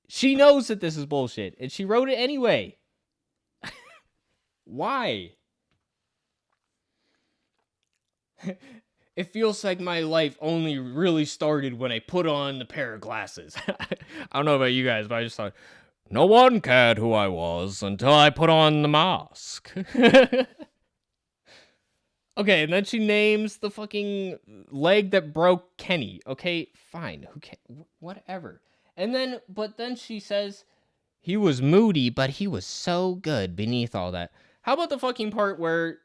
She knows that this is bullshit, and she wrote it anyway. Why? It feels like my life only really started when I put on the pair of glasses. I don't know about you guys, but I just thought, no one cared who I was until I put on the mask. Okay, and then she names the fucking leg that broke Kenny. Okay, fine. Who cares? Whatever. But then she says, he was moody, but he was so good beneath all that. How about the fucking part where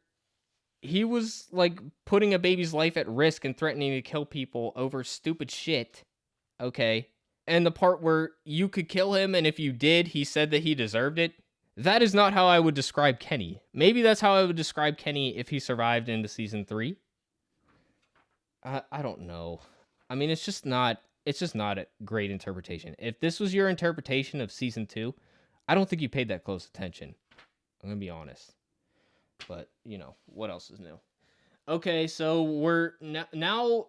he was, like, putting a baby's life at risk and threatening to kill people over stupid shit, okay? And the part where you could kill him, and if you did, he said that he deserved it? That is not how I would describe Kenny. Maybe that's how I would describe Kenny if he survived into season 3. I don't know. I mean, it's just not a great interpretation. If this was your interpretation of season 2, I don't think you paid that close attention. I'm gonna be honest. But, you know, what else is new? Okay, so we're now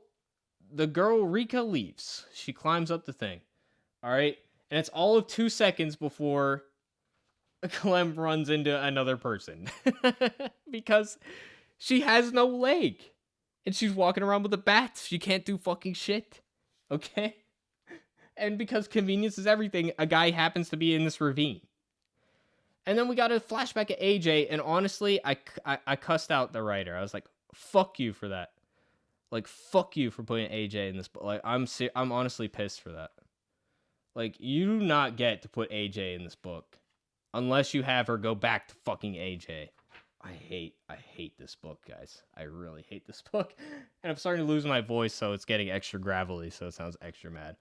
the girl Rika leaves. She climbs up the thing. All right? And it's all of 2 seconds before Clem runs into another person. Because she has no leg. And she's walking around with a bat. She can't do fucking shit. Okay? And because convenience is everything, a guy happens to be in this ravine. And then we got a flashback at AJ, and honestly, I cussed out the writer. I was like, fuck you for that. Like, fuck you for putting AJ in this book. Like, I'm honestly pissed for that. Like, you do not get to put AJ in this book. Unless you have her go back to fucking AJ. I hate this book, guys. I really hate this book. And I'm starting to lose my voice, so it's getting extra gravelly, so it sounds extra mad.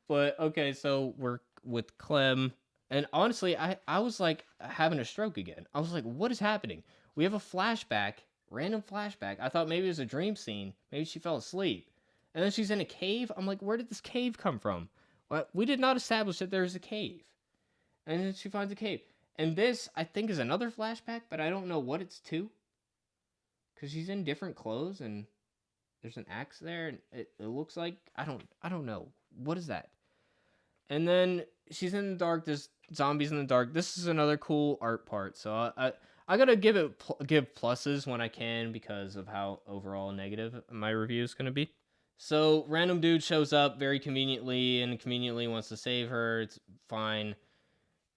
But, okay, so we're with Clem. And honestly, I was like having a stroke again. I was like, what is happening? We have a flashback, random flashback. I thought maybe it was a dream scene. Maybe she fell asleep. And then she's in a cave. I'm like, where did this cave come from? Well, we did not establish that there's a cave. And then she finds a cave. And this, I think, is another flashback, but I don't know what it's to. Because she's in different clothes and there's an axe there. And it looks like, I don't know. What is that? And then she's in the dark. There's zombies in the dark. This is another cool art part. So I gotta give pluses when I can because of how overall negative my review is gonna be. So random dude shows up very conveniently and conveniently wants to save her. It's fine.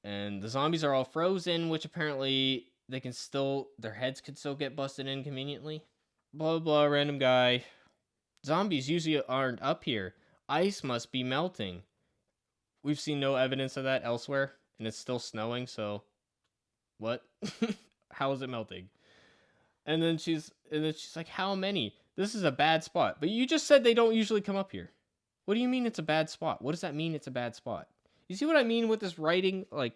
And the zombies are all frozen, which apparently their heads could still get busted in conveniently. Blah, blah, random guy. Zombies usually aren't up here. Ice must be melting. We've seen no evidence of that elsewhere, and it's still snowing, so what? How is it melting? And then she's like, how many? This is a bad spot. But you just said they don't usually come up here. What do you mean it's a bad spot? What does that mean it's a bad spot? You see what I mean with this writing? Like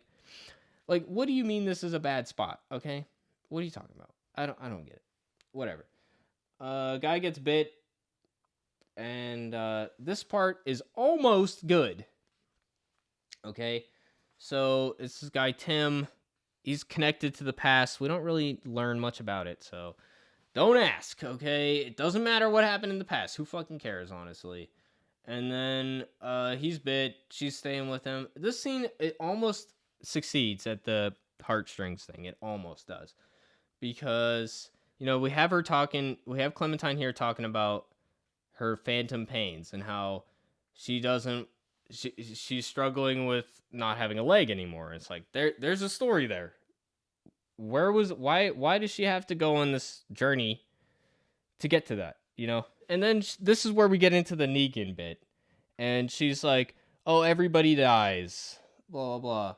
what do you mean this is a bad spot? Okay? What are you talking about? I don't get it. Whatever. Guy gets bit, and this part is almost good. Okay, so it's this guy Tim. He's connected to the past. We don't really learn much about it, so don't ask, okay? It doesn't matter what happened in the past. Who fucking cares, honestly? And then he's bit. She's staying with him. This scene, it almost succeeds at the heartstrings thing. It almost does. Because, you know, we have Clementine here talking about her phantom pains and how she's struggling with not having a leg anymore. It's like there's a story there. Why does she have to go on this journey to get to that, you know? And then this is where we get into the Negan bit. And she's like, "Oh, everybody dies." Blah blah blah.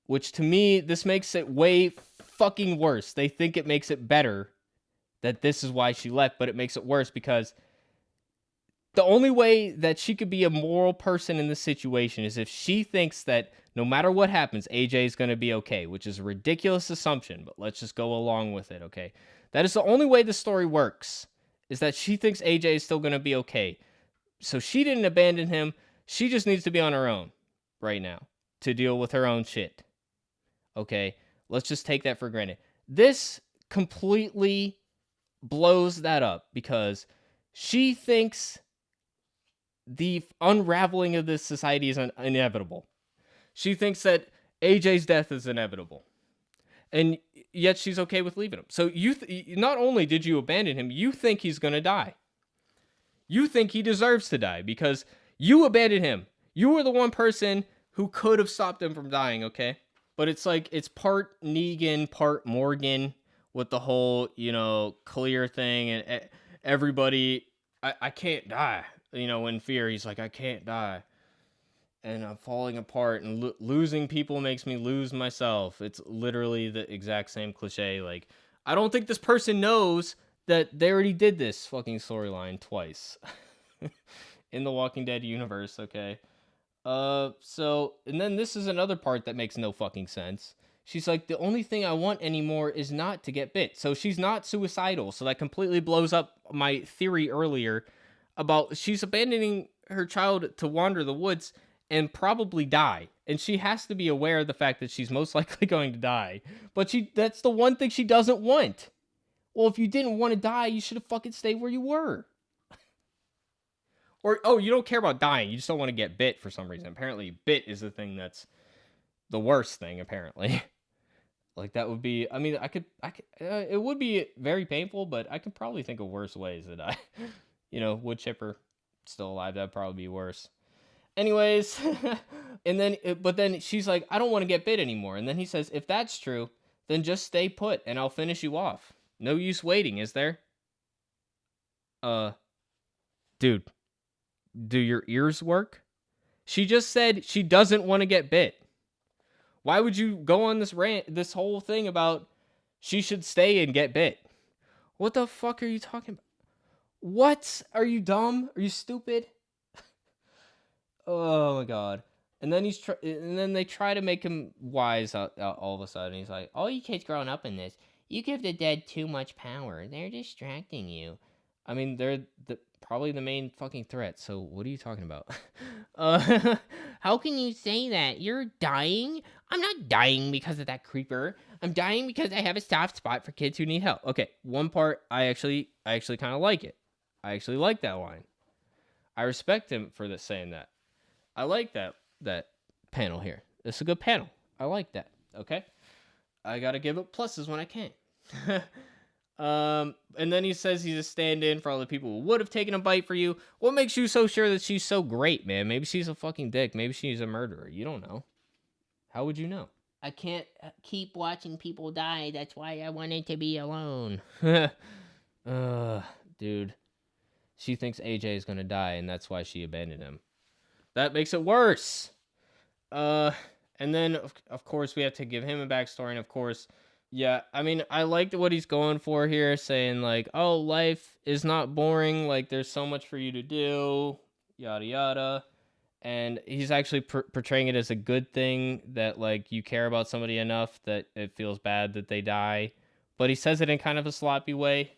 Which to me, this makes it way fucking worse. They think it makes it better that this is why she left, but it makes it worse because the only way that she could be a moral person in this situation is if she thinks that no matter what happens, AJ is going to be okay, which is a ridiculous assumption, but let's just go along with it, okay? That is the only way the story works, is that she thinks AJ is still going to be okay. So she didn't abandon him. She just needs to be on her own right now to deal with her own shit. Okay? Let's just take that for granted. This completely blows that up because she thinks the unraveling of this society is inevitable. She thinks that AJ's death is inevitable. And yet she's okay with leaving him. So not only did you abandon him, you think he's going to die. You think he deserves to die because you abandoned him. You were the one person who could have stopped him from dying, okay? But it's like, it's part Negan, part Morgan with the whole, clear thing. And everybody, I can't die. In fear, he's like, I can't die. And I'm falling apart, and losing people makes me lose myself. It's literally the exact same cliche. Like, I don't think this person knows that they already did this fucking storyline twice in the Walking Dead universe, okay? And then this is another part that makes no fucking sense. She's like, the only thing I want anymore is not to get bit. So she's not suicidal. So that completely blows up my theory earlier about she's abandoning her child to wander the woods and probably die. And she has to be aware of the fact that she's most likely going to die. But that's the one thing she doesn't want. Well, if you didn't want to die, you should have fucking stayed where you were. Or, you don't care about dying. You just don't want to get bit for some reason. Apparently, bit is the thing that's the worst thing, apparently. Like, that would be, I mean, it would be very painful, but I could probably think of worse ways to die. Wood chipper, still alive, that'd probably be worse. Anyways, but then she's like, I don't want to get bit anymore. And then he says, if that's true, then just stay put and I'll finish you off. No use waiting, is there? Dude, do your ears work? She just said she doesn't want to get bit. Why would you go on this rant, this whole thing about she should stay and get bit? What the fuck are you talking about? What? Are you dumb? Are you stupid? Oh my god. And then and then they try to make him wise all of a sudden. He's like, all you kids growing up in this, you give the dead too much power. They're distracting you. I mean, they're probably the main fucking threat. So what are you talking about? How can you say that? You're dying? I'm not dying because of that creeper. I'm dying because I have a soft spot for kids who need help. Okay, one part I actually kind of like it. I actually like that line. I respect him for saying that. I like that panel here. It's a good panel. I like that. Okay? I gotta give it pluses when I can. And then he says he's a stand-in for all the people who would have taken a bite for you. What makes you so sure that she's so great, man? Maybe she's a fucking dick. Maybe she's a murderer. You don't know. How would you know? I can't keep watching people die. That's why I wanted to be alone. Dude. She thinks AJ is gonna die, and that's why she abandoned him. That makes it worse. And then, of course, we have to give him a backstory. And, of course, yeah, I mean, I liked what he's going for here, saying, like, oh, life is not boring. Like, there's so much for you to do, yada, yada. And he's actually portraying it as a good thing that, like, you care about somebody enough that it feels bad that they die. But he says it in kind of a sloppy way,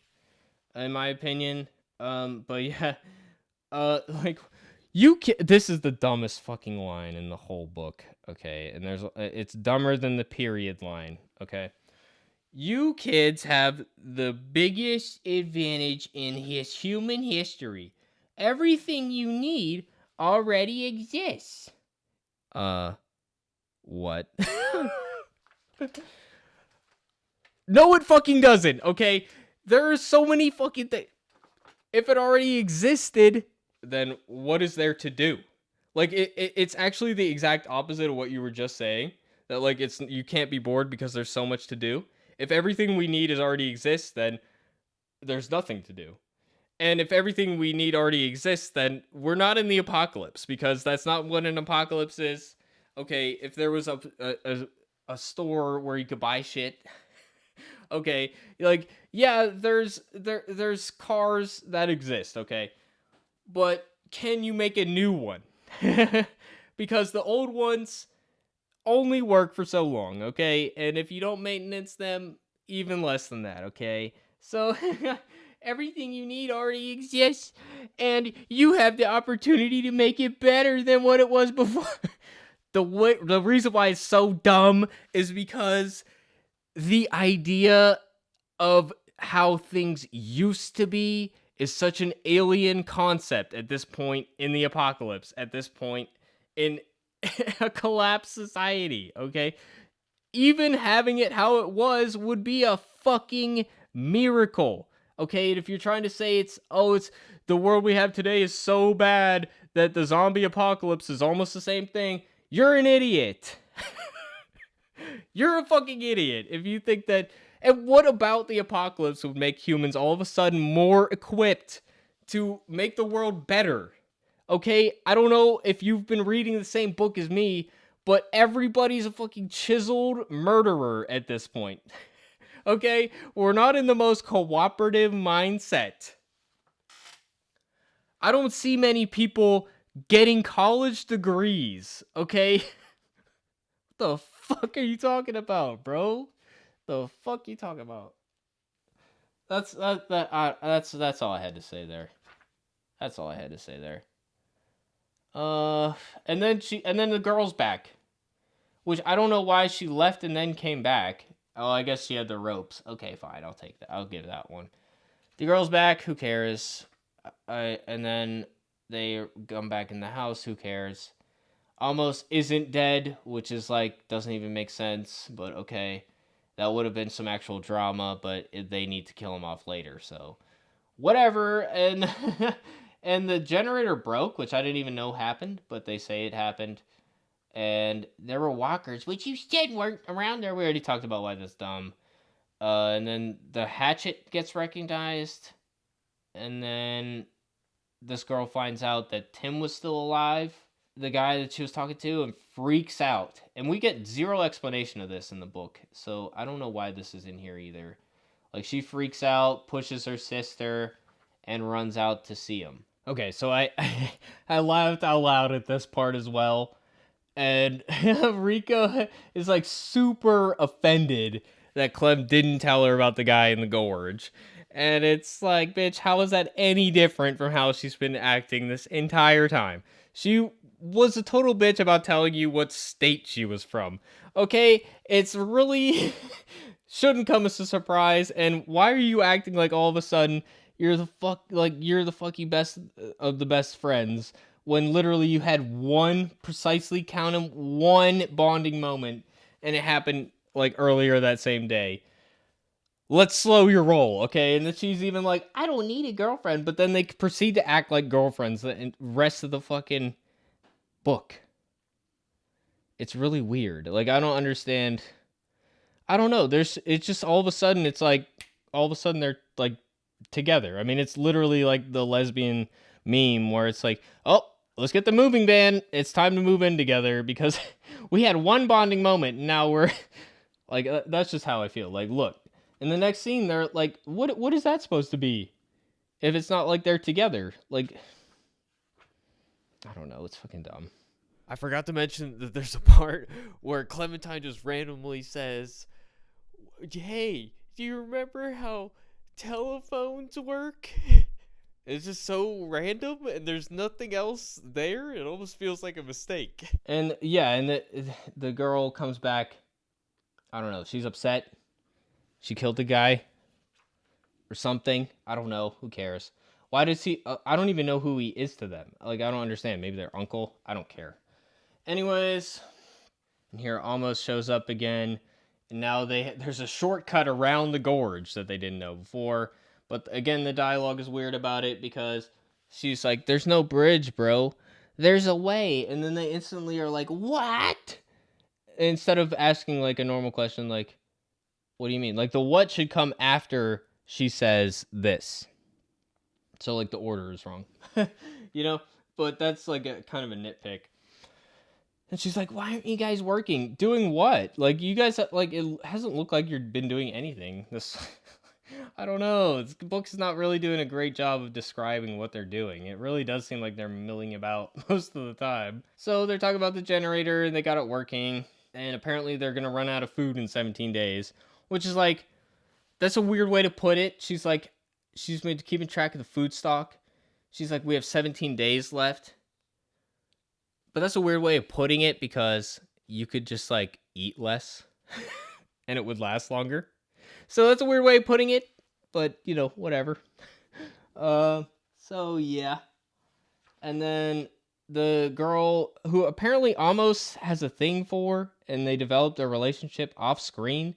in my opinion. But, yeah, like... This is the dumbest fucking line in the whole book, okay? And it's dumber than the period line, okay? You kids have the biggest advantage in human history. Everything you need already exists. What? No, it fucking doesn't, okay? There are so many fucking things. If it already existed... then what is there to do? Like, it's actually the exact opposite of what you were just saying. That, like, you can't be bored because there's so much to do. If everything we need already exists, then there's nothing to do. And if everything we need already exists, then we're not in the apocalypse, because that's not what an apocalypse is. Okay, if there was a store where you could buy shit... okay, like, yeah, there's cars that exist, okay? But can you make a new one? Because the old ones only work for so long, okay? And if you don't maintenance them, even less than that, okay? So, Everything you need already exists, and you have the opportunity to make it better than what it was before. The reason why it's so dumb is because the idea of how things used to be is such an alien concept at this point in the apocalypse, at this point in a collapsed society, okay? Even having it how it was would be a fucking miracle, okay? And if you're trying to say it's the world we have today is so bad that the zombie apocalypse is almost the same thing, you're an idiot. You're a fucking idiot if you think that. And what about the apocalypse would make humans all of a sudden more equipped to make the world better? Okay, I don't know if you've been reading the same book as me, but everybody's a fucking chiseled murderer at this point. Okay, we're not in the most cooperative mindset. I don't see many people getting college degrees, okay? What the fuck are you talking about, bro? The fuck you talking about? That's all I had to say there. That's all I had to say there. And then the girl's back, which I don't know why she left and then came back. Oh, I guess she had the ropes. Okay, fine, I'll take that. I'll give that one. The girl's back. Who cares? And then they come back in the house. Who cares? Almost isn't dead, which is like doesn't even make sense. But okay, that would have been some actual drama. But they need to kill him off later, so whatever. And and the generator broke, which I didn't even know happened, but they say it happened. And there were walkers, which you said weren't around there. We already talked about why that's dumb. And then the hatchet gets recognized. And then this girl finds out that Tim was still alive, the guy that she was talking to, and freaks out. And we get zero explanation of this in the book, so I don't know why this is in here either. Like, she freaks out, pushes her sister, and runs out to see him. Okay, so I laughed out loud at this part as well. And Rico is like super offended that Clem didn't tell her about the guy in the gorge. And it's like, bitch, how is that any different from how she's been acting this entire time? She was a total bitch about telling you what state she was from. Okay, it's really shouldn't come as a surprise. And why are you acting like all of a sudden you're the fucking best of the best friends when literally you had one bonding moment and it happened like earlier that same day? Let's slow your roll, okay? And then she's even like, I don't need a girlfriend. But then they proceed to act like girlfriends the rest of the fucking book. It's really weird. Like, I don't understand. I don't know. It's just all of a sudden, it's like, all of a sudden they're like together. I mean, it's literally like the lesbian meme where it's like, oh, let's get the moving van. It's time to move in together because we had one bonding moment. And now we're like, that's just how I feel. Like, look. In the next scene, they're like, what is that supposed to be? If it's not like they're together. Like, I don't know. It's fucking dumb. I forgot to mention that there's a part where Clementine just randomly says, hey, do you remember how telephones work? It's just so random, and there's nothing else there. It almost feels like a mistake. And yeah, and the girl comes back. I don't know. She's upset. She killed the guy or something. I don't know. Who cares? Why does he... I don't even know who he is to them. Like, I don't understand. Maybe their uncle. I don't care. Anyways, here almost shows up again. And now there's a shortcut around the gorge that they didn't know before. But again, the dialogue is weird about it because she's like, there's no bridge, bro. There's a way. And then they instantly are like, what? Instead of asking like a normal question like, what do you mean? Like, the what should come after she says this. So, like, the order is wrong. You know? But that's, like, a kind of a nitpick. And she's like, why aren't you guys working? Doing what? Like, you guys, like, it hasn't looked like you've been doing anything. I don't know. This book's not really doing a great job of describing what they're doing. It really does seem like they're milling about most of the time. So, they're talking about the generator, and they got it working. And apparently, they're going to run out of food in 17 days. Which is like, that's a weird way to put it. She's like, she's been keeping track of the food stock. She's like, we have 17 days left. But that's a weird way of putting it because you could just like eat less and it would last longer. So that's a weird way of putting it, but you know, whatever. So yeah. And then the girl who apparently almost has a thing for, and they developed a relationship off screen,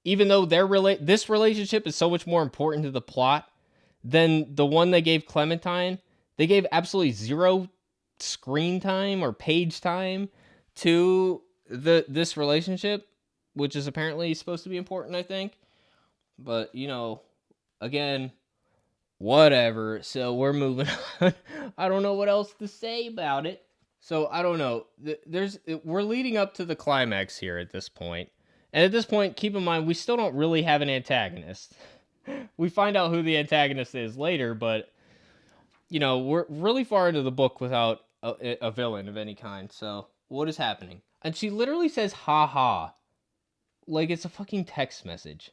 even though this relationship is so much more important to the plot than the one they gave Clementine. They gave absolutely zero screen time or page time to this relationship, which is apparently supposed to be important, I think. But, you know, again, whatever. So we're moving on. I don't know what else to say about it. So I don't know. We're leading up to the climax here at this point. And at this point, keep in mind, we still don't really have an antagonist. We find out who the antagonist is later, but, you know, we're really far into the book without a villain of any kind. So what is happening? And she literally says, ha ha. Like it's a fucking text message.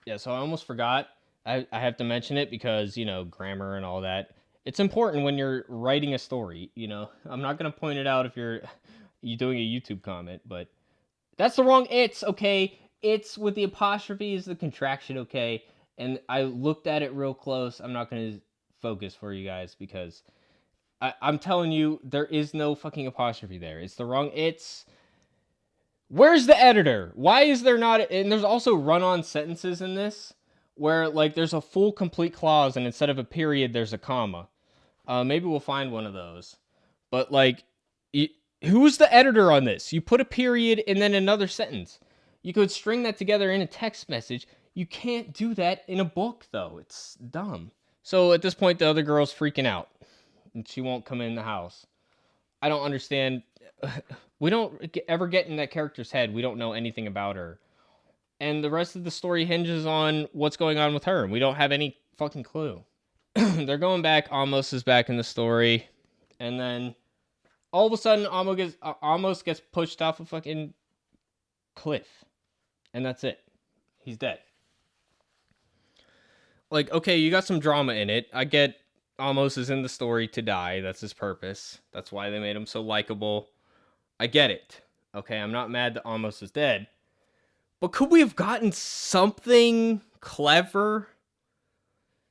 Yeah, so I almost forgot. I have to mention it because, you know, grammar and all that. It's important when you're writing a story, you know. I'm not going to point it out if you're doing a YouTube comment, but that's the wrong it's, okay? It's with the apostrophe is the contraction, okay? And I looked at it real close. I'm not going to focus for you guys because I'm telling you, there is no fucking apostrophe there. It's the wrong it's. Where's the editor? Why is there not? And there's also run-on sentences in this where, like, there's a full complete clause and instead of a period, there's a comma. Maybe we'll find one of those. But, like, who's the editor on this? You put a period and then another sentence. You could string that together in a text message. You can't do that in a book, though. It's dumb. So at this point, the other girl's freaking out. And she won't come in the house. I don't understand. We don't ever get in that character's head. We don't know anything about her. And the rest of the story hinges on what's going on with her. We don't have any fucking clue. They're going back. Amos is back in the story. And then all of a sudden, Amos gets pushed off a fucking cliff. And that's it. He's dead. Like, okay, you got some drama in it. I get Amos is in the story to die. That's his purpose. That's why they made him so likable. I get it. Okay, I'm not mad that Amos is dead. But could we have gotten something clever?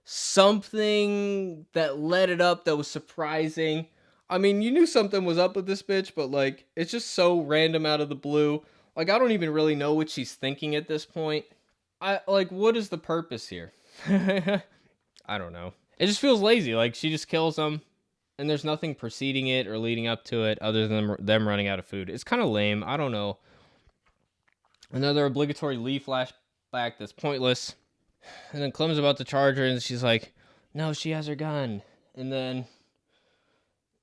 Something that led it up that was surprising? I mean, you knew something was up with this bitch, but, like, it's just so random out of the blue. Like, I don't even really know what she's thinking at this point. What is the purpose here? I don't know. It just feels lazy. Like, she just kills them, and there's nothing preceding it or leading up to it other than them running out of food. It's kind of lame. I don't know. Another obligatory Lee flashback that's pointless. And then Clem's about to charge her, and she's like, no, she has her gun. And then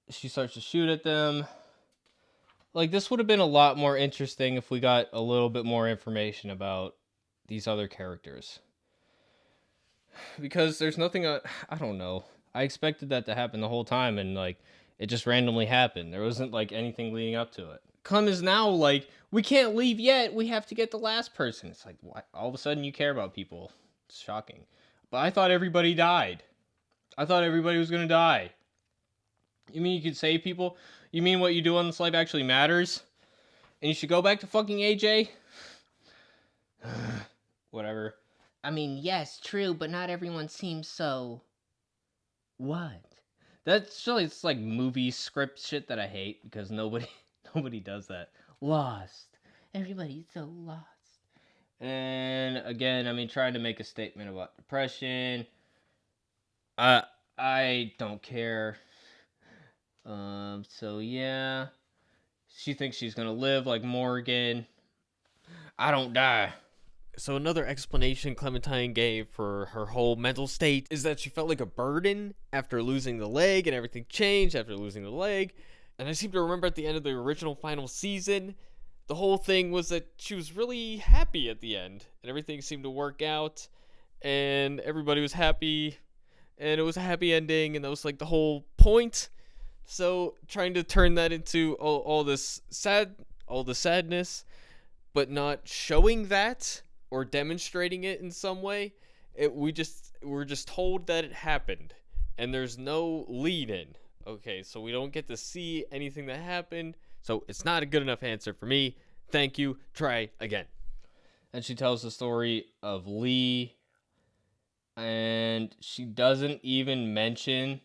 she starts to shoot at them. Like, this would have been a lot more interesting if we got a little bit more information about these other characters. Because there's nothing, I don't know. I expected that to happen the whole time, and, like, it just randomly happened. There wasn't, like, anything leading up to it. Clem is now, like, we can't leave yet. We have to get the last person. It's like, what? All of a sudden you care about people. It's shocking. But I thought everybody died. I thought everybody was going to die. You mean you could save people? You mean what you do on this life actually matters? And you should go back to fucking AJ? Whatever. I mean, yes, true, but not everyone seems so... What? That's really, it's like movie script shit that I hate, because nobody does that. Lost. Everybody's so lost. And again, I mean, trying to make a statement about depression. I don't care. So yeah. She thinks she's gonna live like Morgan. I don't die. So another explanation Clementine gave for her whole mental state is that she felt like a burden after losing the leg, and everything changed after losing the leg. And I seem to remember at the end of the original final season, the whole thing was that she was really happy at the end, and everything seemed to work out, and everybody was happy, and it was a happy ending, and that was like the whole point. So trying to turn that into all the sadness, but not showing that or demonstrating it in some way, we're just told that it happened, and there's no lead in. Okay, so we don't get to see anything that happened, so it's not a good enough answer for me. Thank you. Try again. And she tells the story of Lee, and she doesn't even mention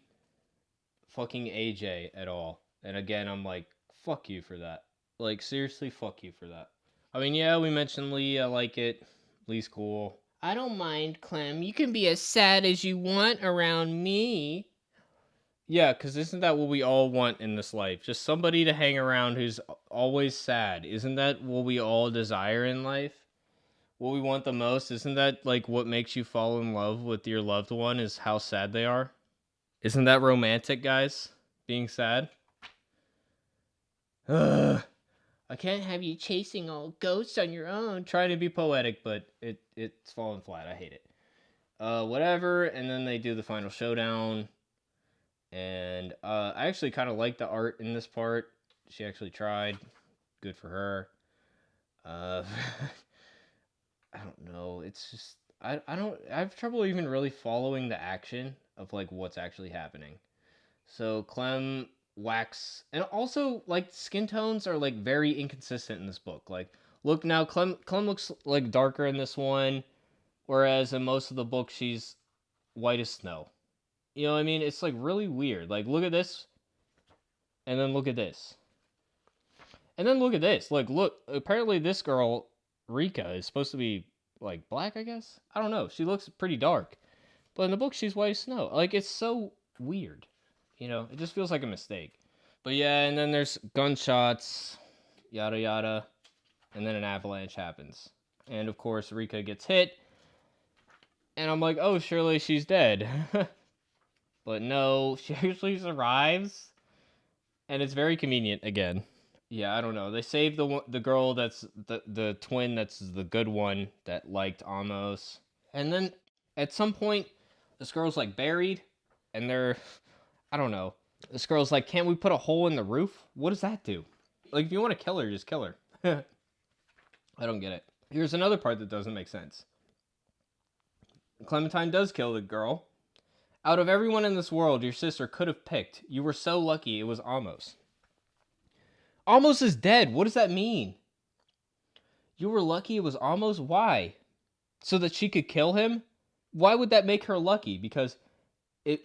fucking AJ at all. And again, I'm like, fuck you for that. Like, seriously, fuck you for that. I mean, yeah, we mentioned Lee. I like it. Lee's cool. I don't mind, Clem. You can be as sad as you want around me. Yeah, because isn't that what we all want in this life? Just somebody to hang around who's always sad. Isn't that what we all desire in life? What we want the most? Isn't that like what makes you fall in love with your loved one is how sad they are? Isn't that romantic, guys? Being sad? Ugh. I can't have you chasing all ghosts on your own. Trying to be poetic, but it's falling flat. I hate it. Whatever. And then they do the final showdown. And I actually kind of like the art in this part. She actually tried. Good for her. I don't know. It's just I have trouble even really following the action of like what's actually happening. So Clem wax, and also like skin tones are like very inconsistent in this book. Like look now, Clem looks like darker in this one, whereas in most of the book she's white as snow. You know what I mean? It's like really weird. Like look at this, and then look at this, and then look at this. Like look, apparently this girl Rika is supposed to be like black. I guess I don't know. She looks pretty dark, but in the book she's white as snow. Like it's so weird. You know, it just feels like a mistake. But yeah, and then there's gunshots, yada yada, and then an avalanche happens. And of course, Rika gets hit. And I'm like, oh, surely she's dead. But no, she actually survives. And it's very convenient again. Yeah, I don't know. They saved the girl that's the twin that's the good one that liked Amos. And then at some point, this girl's like buried. And I don't know. This girl's like, can't we put a hole in the roof? What does that do? Like, if you want to kill her, just kill her. I don't get it. Here's another part that doesn't make sense. Clementine does kill the girl. Out of everyone in this world your sister could have picked, you were so lucky it was Amos. Amos is dead. What does that mean? You were lucky it was Amos? Why? So that she could kill him? Why would that make her lucky? Because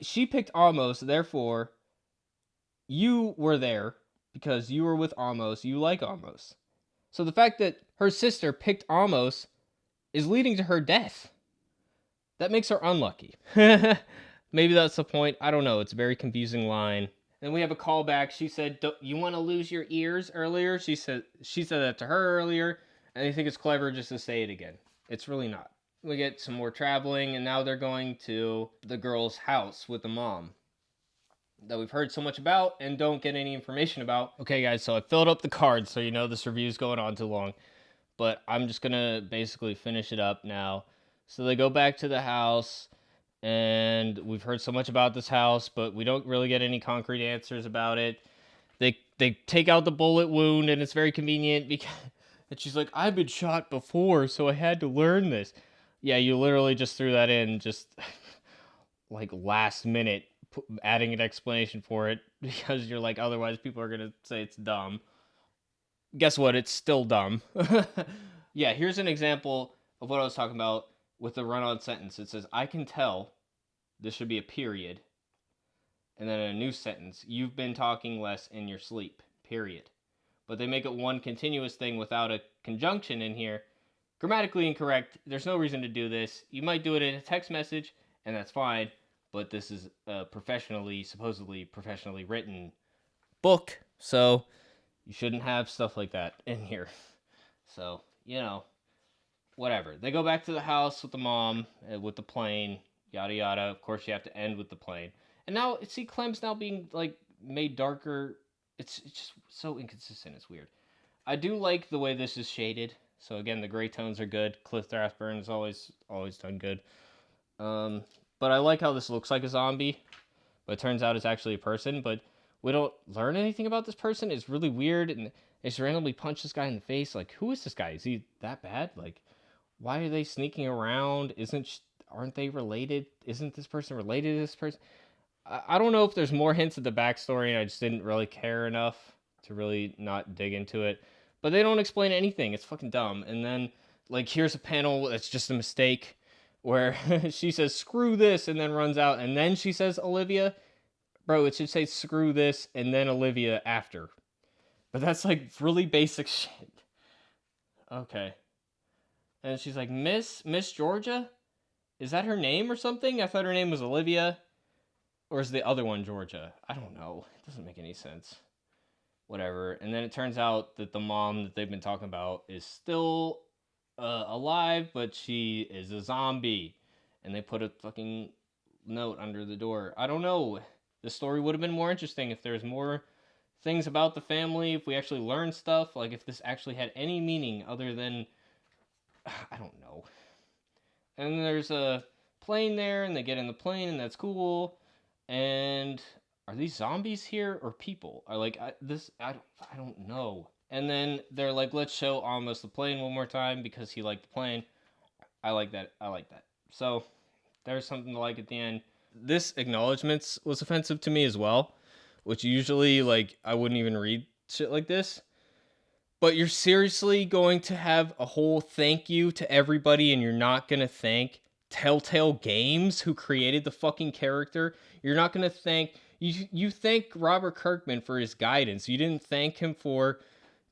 she picked Amos, therefore, you were there because you were with Amos, you like Amos. So the fact that her sister picked Amos is leading to her death. That makes her unlucky. Maybe that's the point. I don't know. It's a very confusing line. Then we have a callback. She said, you want to lose your ears earlier? She said that to her earlier, and I think it's clever just to say it again. It's really not. We get some more traveling, and now they're going to the girl's house with the mom that we've heard so much about and don't get any information about. Okay, guys, so I filled up the cards, so you know this review's going on too long. But I'm just going to basically finish it up now. So they go back to the house, and we've heard so much about this house, but we don't really get any concrete answers about it. They take out the bullet wound, and it's very convenient because and she's like, I've been shot before, so I had to learn this. Yeah, you literally just threw that in just like last minute, adding an explanation for it because you're like, otherwise people are going to say it's dumb. Guess what? It's still dumb. Yeah, here's an example of what I was talking about with the run-on sentence. It says, I can tell, this should be a period, and then a new sentence, you've been talking less in your sleep, period. But they make it one continuous thing without a conjunction in here. Grammatically incorrect. There's no reason to do this. You might do it in a text message, and that's fine. But this is a supposedly professionally written book, so you shouldn't have stuff like that in here. So, you know, whatever. They go back to the house with the mom, with the plane, yada yada. Of course, you have to end with the plane. And now, see, Clem's now being, like, made darker. It's just so inconsistent. It's weird. I do like the way this is shaded. So again, the gray tones are good. Cliff Rathburn is always done good. But I like how this looks like a zombie, but it turns out it's actually a person. But we don't learn anything about this person. It's really weird, and they just randomly punch this guy in the face. Like, who is this guy? Is he that bad? Like, why are they sneaking around? aren't they related? Isn't this person related to this person? I don't know if there's more hints of the backstory, and I just didn't really care enough to really not dig into it. But they don't explain anything. It's fucking dumb. And then, like, here's a panel that's just a mistake where she says, screw this, and then runs out. And then she says, Olivia. Bro, it should say, screw this, and then Olivia after. But that's, like, really basic shit. Okay. And she's like, Miss Georgia? Is that her name or something? I thought her name was Olivia. Or is the other one Georgia? I don't know. It doesn't make any sense. Whatever. And then it turns out that the mom that they've been talking about is still alive, but she is a zombie. And they put a fucking note under the door. I don't know. The story would have been more interesting if there was more things about the family, if we actually learned stuff, like if this actually had any meaning other than, I don't know. And there's a plane there, and they get in the plane, and that's cool. And are these zombies here or people? Are like I don't know. And then they're like, let's show Amos the plane one more time because he liked the plane. I like that. So there's something to like at the end. This acknowledgments was offensive to me as well, which usually like I wouldn't even read shit like this. But you're seriously going to have a whole thank you to everybody, and you're not gonna thank Telltale Games, who created the fucking character. You're not going to thank... You thank Robert Kirkman for his guidance. You didn't thank him for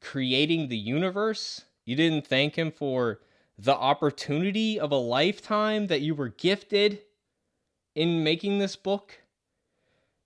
creating the universe. You didn't thank him for the opportunity of a lifetime that you were gifted in making this book.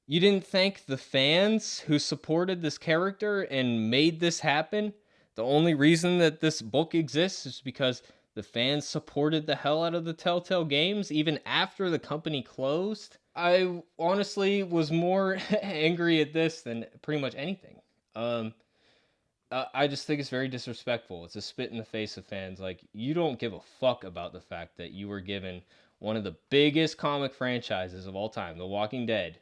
You didn't thank the fans who supported this character and made this happen. The only reason that this book exists is because the fans supported the hell out of the Telltale Games, even after the company closed. I honestly was more angry at this than pretty much anything. I just think it's very disrespectful. It's a spit in the face of fans. Like, you don't give a fuck about the fact that you were given one of the biggest comic franchises of all time, The Walking Dead.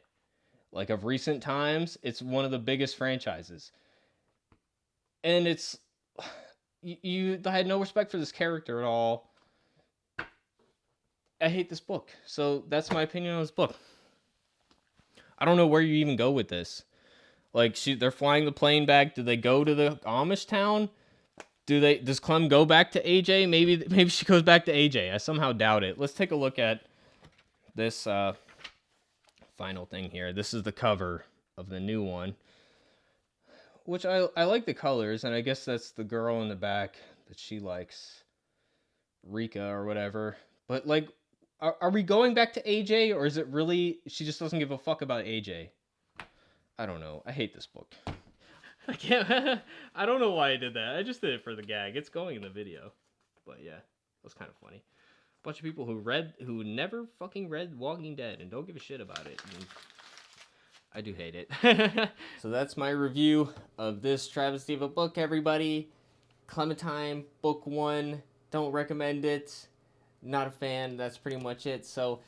Like, of recent times, it's one of the biggest franchises. And it's... You had no respect for this character at all. I hate this book. So that's my opinion on this book. I don't know where you even go with this. Like, they're flying the plane back. Do they go to the Amish town? Does Clem go back to AJ? Maybe she goes back to AJ. I somehow doubt it. Let's take a look at this final thing here. This is the cover of the new one. Which I like the colors, and I guess that's the girl in the back that she likes. Rika or whatever. But, like, are we going back to AJ, or is it really she just doesn't give a fuck about AJ? I don't know. I hate this book. I can't... I don't know why I did that. I just did it for the gag. It's going in the video. But, yeah. It was kind of funny. A bunch of people who never fucking read Walking Dead and don't give a shit about it. And I do hate it. So that's my review of this travesty of a book, everybody. Clementine, book 1. Don't recommend it. Not a fan. That's pretty much it. So,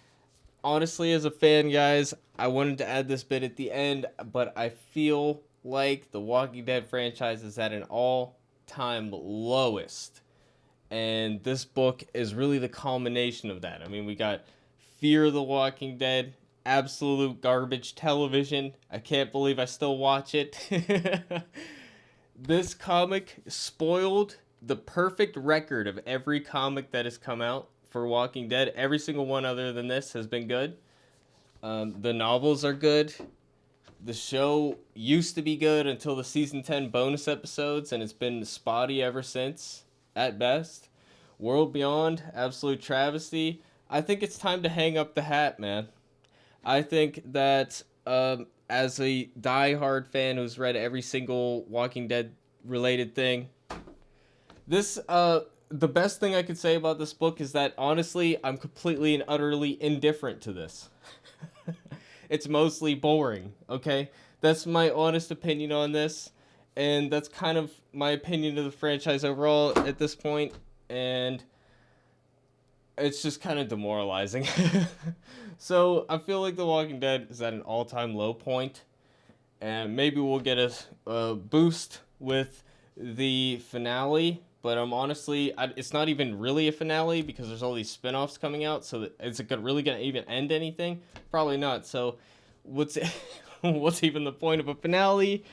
honestly, as a fan, guys, I wanted to add this bit at the end, but I feel like the Walking Dead franchise is at an all-time lowest. And this book is really the culmination of that. I mean, we got Fear the Walking Dead, absolute garbage television. I can't believe I still watch it. This comic spoiled the perfect record of every comic that has come out for Walking Dead. Every single one other than this has been good. The novels are good. The show used to be good until the season 10 bonus episodes, and it's been spotty ever since, at best. World Beyond, absolute travesty. I think it's time to hang up the hat, man. I think that as a diehard fan who's read every single Walking Dead related thing, this the best thing I could say about this book is that honestly, I'm completely and utterly indifferent to this. It's mostly boring, okay? That's my honest opinion on this, and that's kind of my opinion of the franchise overall at this point, and it's just kind of demoralizing. So I feel like The Walking Dead is at an all-time low point, and maybe we'll get a boost with the finale but honestly, it's not even really a finale because there's all these spin-offs coming out. So is it really gonna even end anything? Probably not. So what's what's even the point of a finale?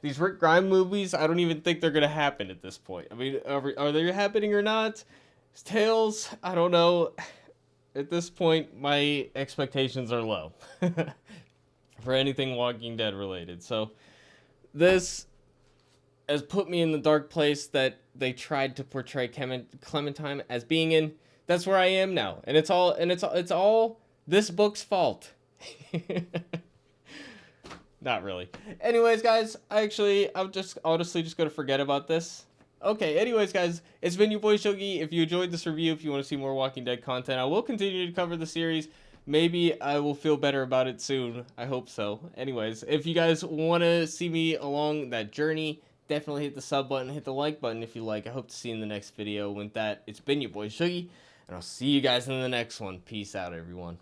These Rick Grimes movies, I don't even think they're gonna happen at this point. I mean, are they happening or not? Tales, I don't know. At this point, my expectations are low for anything Walking Dead related. So this has put me in the dark place that they tried to portray Clementine as being in. That's where I am now, and it's all this book's fault. Not really. Anyways, guys, I'm just honestly just gonna forget about this. Okay, anyways, guys, it's been your boy Shogi. If you enjoyed this review, if you want to see more Walking Dead content, I will continue to cover the series. Maybe I will feel better about it soon. I hope so. Anyways, if you guys want to see me along that journey, definitely hit the sub button, hit the like button if you like. I hope to see you in the next video. With that, it's been your boy Shogi, and I'll see you guys in the next one. Peace out, everyone.